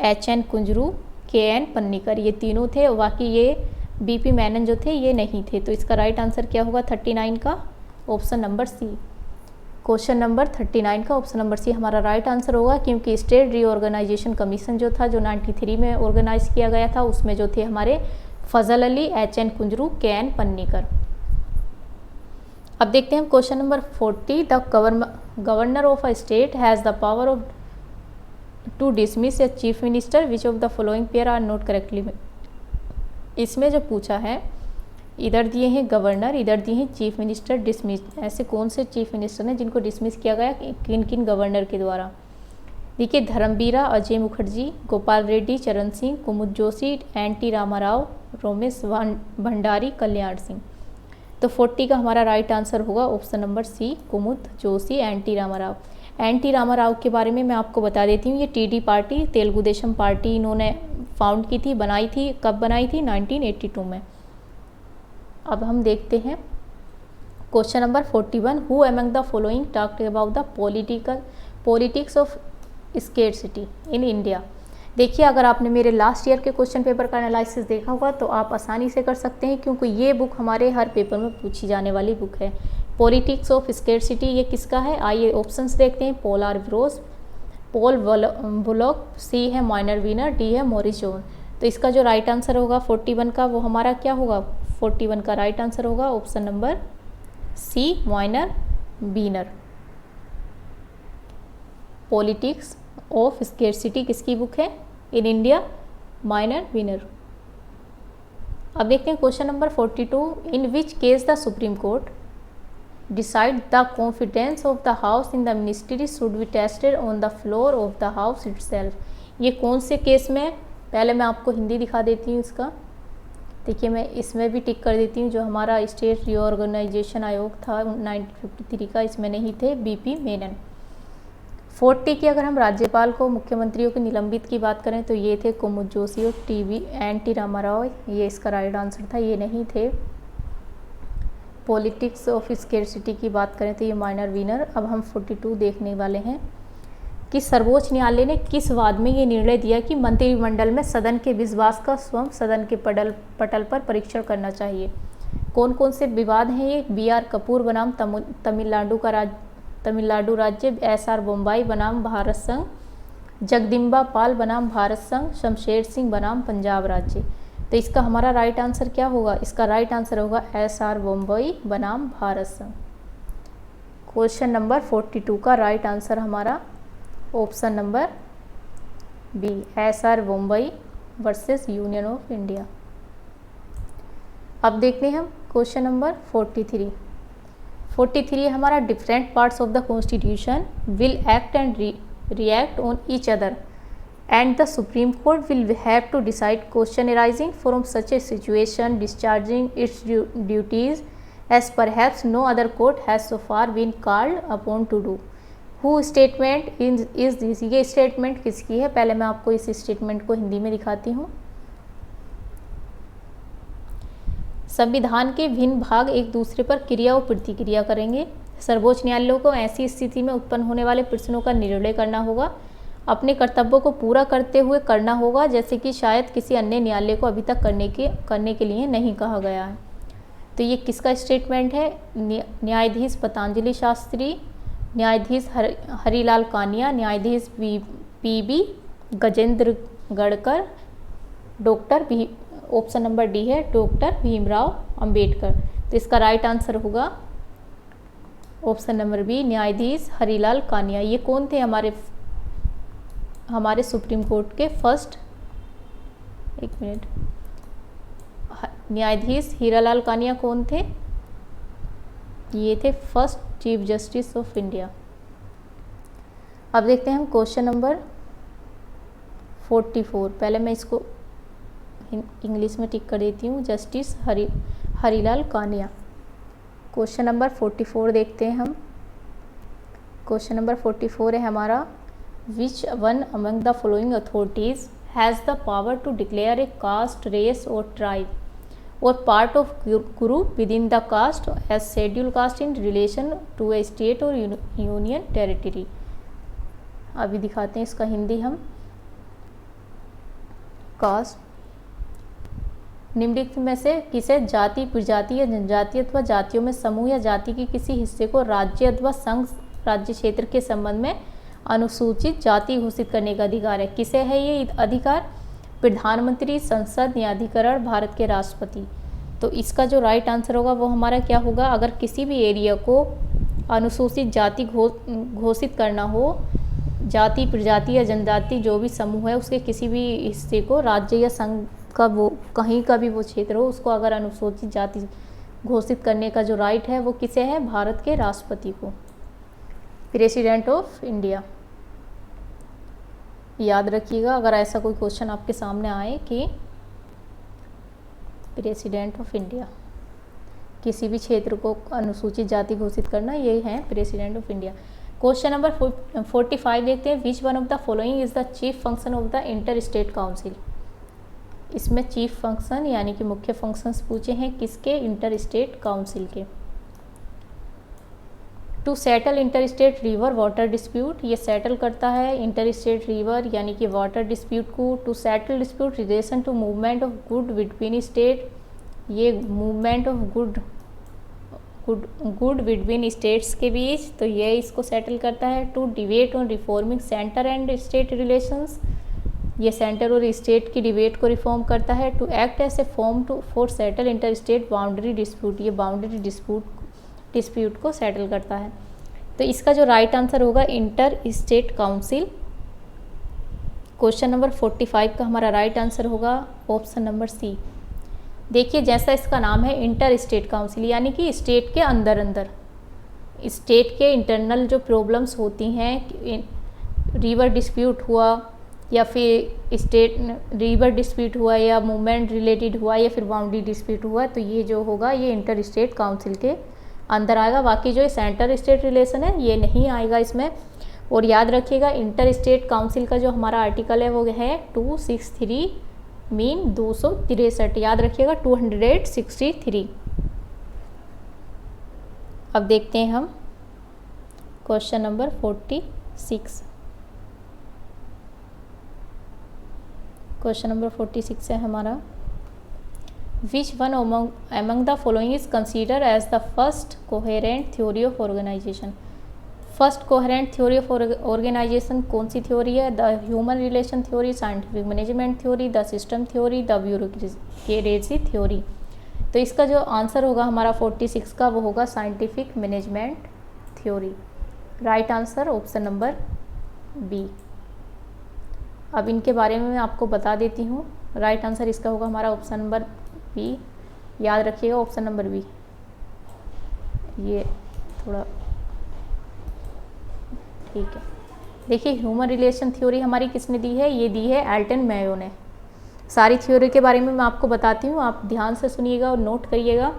HN कुंजरू, KN पन्नीकर, ये तीनों थे। और बाकी ये BP मेनन जो थे ये नहीं थे। तो इसका राइट आंसर क्या होगा 39 का, option number C। Question number 39 का ऑप्शन नंबर C हमारा राइट आंसर होगा, क्योंकि स्टेट रीऑर्गेनाइजेशन कमीशन जो था, जो 93 में ऑर्गेनाइज किया गया था, उसमें जो थे हमारे फजल अली, HN कुंजरू, KN पन्नीकर। अब देखते हैं question number 40। The governor of a state has the power of to dismiss a chief minister, which of the following pair are not correctly. इसमें जो पूछा है, इधर दिए हैं गवर्नर, इधर दिए हैं चीफ मिनिस्टर डिसमिस। ऐसे कौन से चीफ मिनिस्टर हैं जिनको डिसमिस किया गया, किन किन गवर्नर के द्वारा। देखिए धर्मबीरा, अजय मुखर्जी, गोपाल रेड्डी, चरण सिंह, कुमुद जोशी, NT रामाराव, रोमेश भंडारी, कल्याण सिंह। तो 40 का हमारा राइट आंसर होगा ऑप्शन नंबर C कुमुद जोशी, NT रामाराव। NT रामाराव के बारे में मैं आपको बता देती हूँ, ये TD party, Telugu Desam party इन्होंने फाउंड की थी, बनाई थी। कब बनाई थी, 1982 में। अब हम देखते हैं question number 41, who among the following talked about the politics of scarcity in India. देखिए, अगर आपने मेरे लास्ट ईयर के क्वेश्चन पेपर का एनालिसिस देखा होगा तो आप आसानी से कर सकते हैं, क्योंकि ये बुक हमारे हर पेपर में पूछी जाने वाली बुक है। पॉलिटिक्स ऑफ स्केर्सिटी ये किसका है? आइए ऑप्शंस देखते हैं। Paul R Brass, Paul Bullock, C है माइनर वीनर, डी है मॉरिस जोन। तो इसका जो राइट आंसर होगा 41 का, वो हमारा क्या होगा? 41 का राइट आंसर होगा option number C, Myron Weiner. Politics of scarcity किसकी बुक है? In India, Myron Weiner. अब देखते हैं question number 42, in which case the supreme court decide the confidence of the house in the ministry should be tested on the floor of the house itself. ये कौन से केस में? पहले मैं आपको हिंदी दिखा देती हूँ इसका। देखिए, मैं इसमें भी टिक कर देती हूँ। जो हमारा स्टेट रीऑर्गेनाइजेशन आयोग था 1953 का, इसमें नहीं थे बीपी मेनन। 40 की अगर हम राज्यपाल को, मुख्यमंत्रियों के निलंबित की बात करें तो ये थे कुमुद जोशी और टी रामाराव, ये इसका राइट आंसर था, ये नहीं थे। पॉलिटिक्स ऑफ स्केर्सिटी की बात करें तो ये माइनर वीनर। अब हम 42 देखने वाले हैं कि सर्वोच्च न्यायालय ने किस वाद में ये निर्णय दिया कि मंत्रिमंडल में सदन के विश्वास का स्वयं सदन के पटल पर परीक्षण करना चाहिए। कौन कौन से विवाद हैं ये? BR कपूर बनाम तमिलनाडु राज्य, SR बोम्बाई बनाम भारत संघ, जगदम्बा पाल बनाम भारत संघ, शमशेर सिंह बनाम पंजाब राज्य। तो इसका हमारा राइट आंसर क्या होगा? इसका राइट आंसर होगा SR बोम्बई बनाम भारत संघ। क्वेश्चन नंबर 42 का राइट आंसर हमारा option number B, SR Bombay versus union of India. अब देखते हैं हम क्वेश्चन नंबर 43। 43 हमारा, different parts of the constitution will act and react on each other and the Supreme Court will have to decide question arising from such a situation, discharging its duties as perhaps no other court has so far been called upon to do. Who statement is this? ये स्टेटमेंट किसकी है? पहले मैं आपको इस स्टेटमेंट को हिंदी में दिखाती हूँ। संविधान के भिन्न भाग एक दूसरे पर क्रिया और प्रतिक्रिया करेंगे। सर्वोच्च न्यायालय को ऐसी स्थिति में उत्पन्न होने वाले प्रश्नों का निर्णय करना होगा, अपने कर्तव्यों को पूरा करते हुए करना होगा, जैसे कि शायद किसी अन्य न्यायालय को अभी तक करने के लिए नहीं कहा गया है। तो ये किसका स्टेटमेंट है? न्यायाधीश पतंजलि शास्त्री, न्यायाधीश हरिलाल कानिया, न्यायाधीश PB Gajendra Gadkar, doctor option number D है डॉक्टर भीमराव अंबेडकर। तो इसका राइट आंसर होगा ऑप्शन नंबर बी, न्यायाधीश हरिलाल कानिया। ये कौन थे? हमारे सुप्रीम कोर्ट के फर्स्ट, एक मिनट, न्यायाधीश हीरालाल कानिया कौन थे? ये थे first chief justice of India. अब देखते हैं हम क्वेश्चन नंबर 44। पहले मैं इसको इंग्लिश में टिक कर देती हूँ, justice Harilal Kania. Question number 44 देखते हैं हम। क्वेश्चन नंबर 44 है हमारा, Which one among the following authorities has the power to declare a caste, race or tribe or part of group within the caste as scheduled caste in relation to a state or union territory? अभी दिखाते हैं इसका हिंदी हम। कास्ट निम्नलिखित में से किसे जाति, प्रजाति या जनजाति अथवा जातियों में समूह या जाति के किसी हिस्से को राज्य अथवा संघ राज्य क्षेत्र के संबंध में अनुसूचित जाति घोषित करने का अधिकार है? किसे है ये अधिकार? प्रधानमंत्री, संसद, न्यायाधिकरण, भारत के राष्ट्रपति। तो इसका जो राइट आंसर होगा वो हमारा क्या होगा? अगर किसी भी एरिया को अनुसूचित जाति घोषित करना हो, जाति, प्रजाति या जनजाति जो भी समूह है उसके किसी भी हिस्से को राज्य या संघ का, वो कहीं का भी वो क्षेत्र हो, उसको अगर अनुसूचित जाति घोषित करने का जो राइट है वो किसे है? भारत के राष्ट्रपति को, प्रेसिडेंट ऑफ इंडिया। याद रखिएगा अगर ऐसा कोई क्वेश्चन आपके सामने आए कि प्रेसिडेंट ऑफ इंडिया, किसी भी क्षेत्र को अनुसूचित जाति घोषित करना, ये है president of India. Question number 45 देखते हैं। Which one of the following is the chief function of the inter state council? इसमें चीफ फंक्शन यानी कि मुख्य फंक्शंस पूछे हैं किसके? इंटर स्टेट काउंसिल के। To settle inter state river water dispute, ये सेटल करता है इंटर स्टेट रिवर यानी कि वाटर डिस्प्यूट को। To settle dispute relation to movement of good between state, ये movement of good between states के बीच, तो ये इसको सेटल करता है। To debate on reforming centre and state relations, ये सेंटर और स्टेट की डिबेट को रिफॉर्म करता है। To act as a form to for settle inter state boundary dispute, ये बाउंड्री डिस्प्यूट को सेटल करता है। तो इसका जो राइट आंसर होगा inter state council. Question number 45 का हमारा राइट आंसर होगा ऑप्शन नंबर सी। देखिए जैसा इसका नाम है इंटर स्टेट काउंसिल, यानी कि स्टेट के अंदर अंदर स्टेट के इंटरनल जो प्रॉब्लम्स होती हैं, रिवर डिस्प्यूट हुआ या फिर स्टेट रिवर डिस्प्यूट हुआ या मूवमेंट रिलेटेड हुआ या फिर बाउंड्री डिस्प्यूट हुआ, तो ये जो होगा ये इंटर स्टेट काउंसिल के अंदर आएगा। बाकी जो सेंटर स्टेट रिलेशन है ये नहीं आएगा इसमें। और याद रखिएगा इंटर स्टेट काउंसिल का जो हमारा आर्टिकल है वो है 263 मीन 263, याद रखिएगा 263। अब देखते हैं हम क्वेश्चन नंबर 46। क्वेश्चन नंबर 46 है हमारा, which one among the following is considered as the first coherent theory of organization। First coherent theory of organisation कौन सी थ्योरी है? The human relation theory, scientific management theory, the system theory, the bureaucracy theory. तो इसका जो आंसर होगा हमारा 46 का वो होगा scientific management theory. Right answer option number B. अब इनके बारे में मैं आपको बता देती हूँ। राइट आंसर इसका होगा हमारा ऑप्शन नंबर बी, याद रखिएगा ऑप्शन नंबर बी। ये थोड़ा ठीक है। देखिए ह्यूमन रिलेशन थ्योरी हमारी किसने दी है? ये दी है एल्टन मेयो ने। सारी थ्योरी के बारे में मैं आपको बताती हूँ, आप ध्यान से सुनिएगा और नोट करिएगा।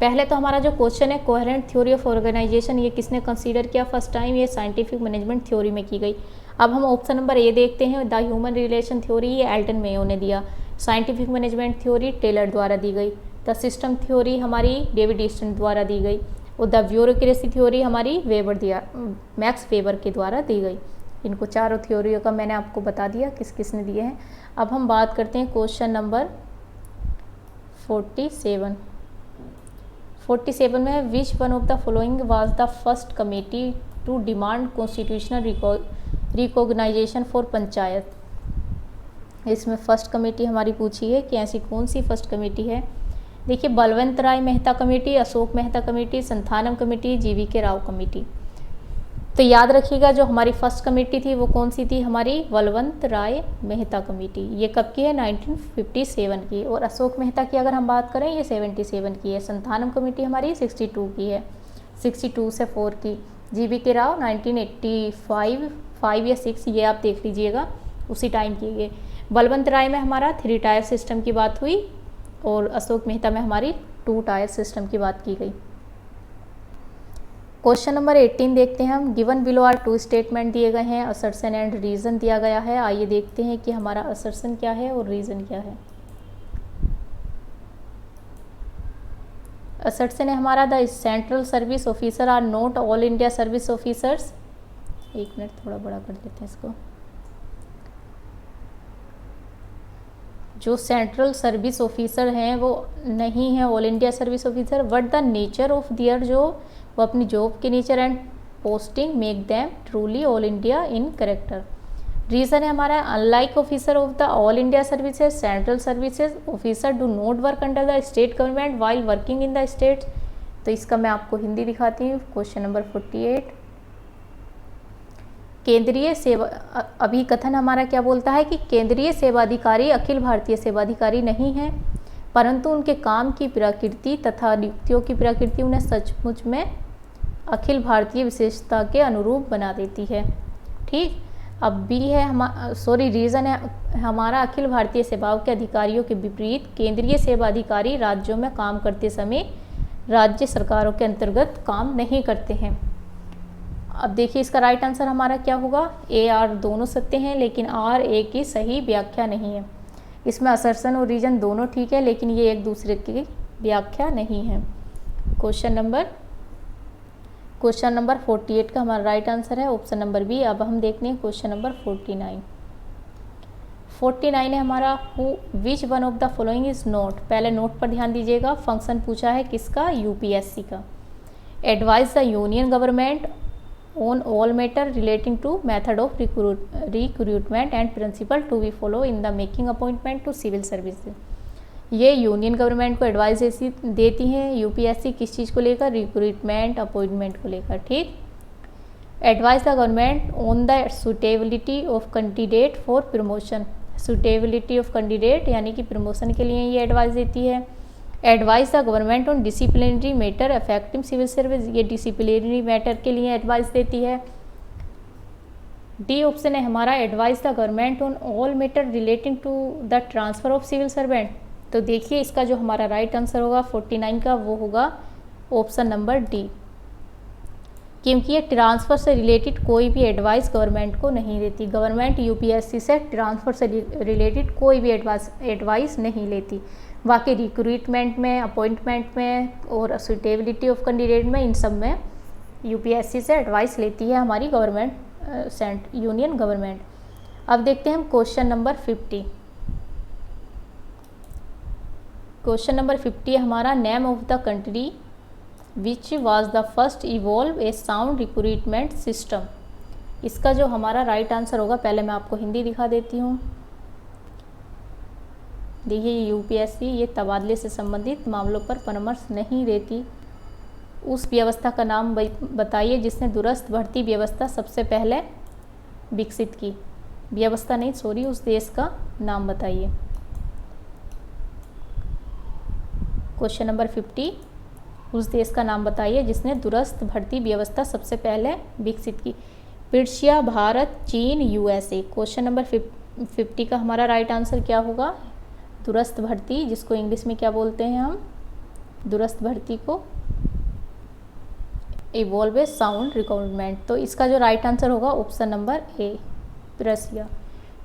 पहले तो हमारा जो क्वेश्चन है कोहेरेंट थ्योरी ऑफ ऑर्गेनाइजेशन, ये किसने कंसीडर किया फर्स्ट टाइम? ये साइंटिफिक मैनेजमेंट थ्योरी में की गई। अब हम ऑप्शन नंबर ए देखते हैं, द ह्यूमन रिलेशन थ्योरी ये एल्टन मेयो ने दिया। साइंटिफिक मैनेजमेंट थ्योरी टेलर द्वारा दी गई। द सिस्टम थ्योरी हमारी डेविड ईस्टन द्वारा दी गई। और द ब्यूरोक्रेसी थ्योरी हमारी मैक्स वेबर के द्वारा दी गई। इनको चारों थ्योरियों का मैंने आपको बता दिया किस किस ने दिए हैं। अब हम बात करते हैं क्वेश्चन नंबर 47। 47 में which one of the following was the first committee to demand constitutional recognisation for panchayat. इसमें फर्स्ट कमेटी हमारी पूछी है कि ऐसी कौन सी फर्स्ट कमेटी है? देखिए Balwant Rai Mehta committee, Ashok Mehta committee, Santhanam committee, G V Rao committee. तो याद रखिएगा जो हमारी फर्स्ट कमेटी थी वो कौन सी थी? हमारी बलवंत राय मेहता कमेटी। ये कब की है? 1957 की। और अशोक मेहता की अगर हम बात करें ये 77 की है। संथानम कमेटी हमारी 62 की है, 62 से 4 की। जीवी राव 1985 या 6, ये आप देख लीजिएगा उसी टाइम की ये। बलवंत राय में हमारा 3 टायर सिस्टम की बात हुई और अशोक मेहता में हमारी 2 टायर सिस्टम की बात की गई। क्वेश्चन नंबर 18 देखते हैं हम। गिवन बिलो आर 2 स्टेटमेंट दिए गए हैं, असर्शन एंड रीजन दिया गया है। आइए देखते हैं कि हमारा असर्शन क्या है और रीजन क्या है। असर्शन है हमारा the central service officer are not all India service officers. एक मिनट थोड़ा बड़ा कर देते हैं इसको। जो सेंट्रल सर्विस ऑफिसर हैं वो नहीं है all India service officer, but the nature of their जो वो अपनी जॉब के nature and posting make them truly all India in character. Reason है हमारा unlike officer of the all India services, central services officer do not work under the state government while working in the state. तो इसका मैं आपको हिंदी दिखाती हूँ। Question number 48। केंद्रीय सेवा अभिकथन हमारा क्या बोलता है कि केंद्रीय सेवाधिकारी अखिल भारतीय सेवाधिकारी नहीं है, परंतु उनके काम की प्रकृति तथा नियुक्तियों की प्रकृति उन्हें सचमुच में अखिल भारतीय विशेषता के अनुरूप बना देती है। ठीक, अब बी है रीज़न है हमारा अखिल भारतीय सेवाओं के अधिकारियों के विपरीत केंद्रीय सेवा अधिकारी राज्यों में काम करते समय राज्य सरकारों के अंतर्गत काम नहीं करते हैं। अब देखिए इसका राइट आंसर हमारा क्या होगा? ए आर दोनों सत्य हैं, लेकिन आर ए की सही व्याख्या नहीं है। इसमें असर्शन और रीजन दोनों ठीक है, लेकिन ये एक दूसरे की व्याख्या नहीं है। क्वेश्चन नंबर क्वेश्चन नंबर 48 का हमारा राइट आंसर है ऑप्शन नंबर बी। अब हम देखते हैं क्वेश्चन नंबर 49। 49 है हमारा, which one of the following is not. पहले नोट पर ध्यान दीजिएगा, फंक्शन पूछा है किसका, यूपीएससी का। Advise the union government on all matter relating to method of recruitment and principle to be follow in the making appointment to civil service. ये यूनियन गवर्नमेंट को एडवाइस ऐसी देती हैं यूपीएससी किस चीज़ को लेकर, रिक्रूटमेंट अपॉइंटमेंट को लेकर, ठीक। Advise the government on the suitability of candidate for promotion. Suitability of candidate यानी कि प्रमोशन के लिए ये एडवाइस देती है। Advise the government on disciplinary matter affecting civil service. ये डिसिप्लिनरी मैटर के लिए एडवाइस देती है। डी ऑप्शन है हमारा, advise the government on all matter relating to the transfer of civil servant. तो देखिए इसका जो हमारा राइट आंसर होगा 49 का वो होगा ऑप्शन नंबर डी, क्योंकि ये ट्रांसफ़र से रिलेटेड कोई भी एडवाइस गवर्नमेंट को नहीं देती। गवर्नमेंट यूपीएससी से ट्रांसफ़र से रिलेटेड कोई भी एडवाइस नहीं लेती। बाकी रिक्रूटमेंट में, अपॉइंटमेंट में और सुटेबिलिटी ऑफ कैंडिडेट में, इन सब में यूपीएससी से एडवाइस लेती है हमारी गवर्नमेंट, यूनियन गवर्नमेंट। अब देखते हैं हम क्वेश्चन नंबर 50। क्वेश्चन नंबर 50 हमारा, name of the country which was the first evolve A sound recruitment system. इसका जो हमारा राइट आंसर होगा, पहले मैं आपको हिंदी दिखा देती हूँ। देखिए यूपीएससी ये तबादले से संबंधित मामलों पर परामर्श नहीं देती। उस व्यवस्था का नाम बताइए जिसने दूरस्थ भर्ती व्यवस्था सबसे पहले विकसित की। व्यवस्था नहीं, सॉरी, उस देश का नाम बताइए। क्वेश्चन नंबर 50, उस देश का नाम बताइए जिसने दूरस्थ भर्ती व्यवस्था सबसे पहले विकसित की। पर्शिया, भारत, चीन, यूएसए। क्वेश्चन नंबर 50 का हमारा राइट आंसर क्या होगा, दूरस्थ भर्ती, जिसको इंग्लिश में क्या बोलते हैं हम, दूरस्थ भर्ती को इवॉल्व ए साउंड रिक्रूटमेंट। तो इसका जो राइट आंसर होगा ऑप्शन नंबर ए, पर्शिया।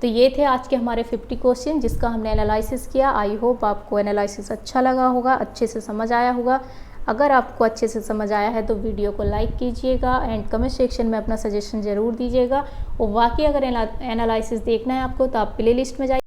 तो ये थे आज के हमारे 50 क्वेश्चन जिसका हमने एनालिसिस किया। आई होप आपको एनालिसिस अच्छा लगा होगा, अच्छे से समझ आया होगा। अगर आपको अच्छे से समझ आया है तो वीडियो को लाइक कीजिएगा एंड कमेंट सेक्शन में अपना सजेशन ज़रूर दीजिएगा। और वाकई अगर एनालिसिस देखना है आपको तो आप प्ले लिस्ट में जाइए।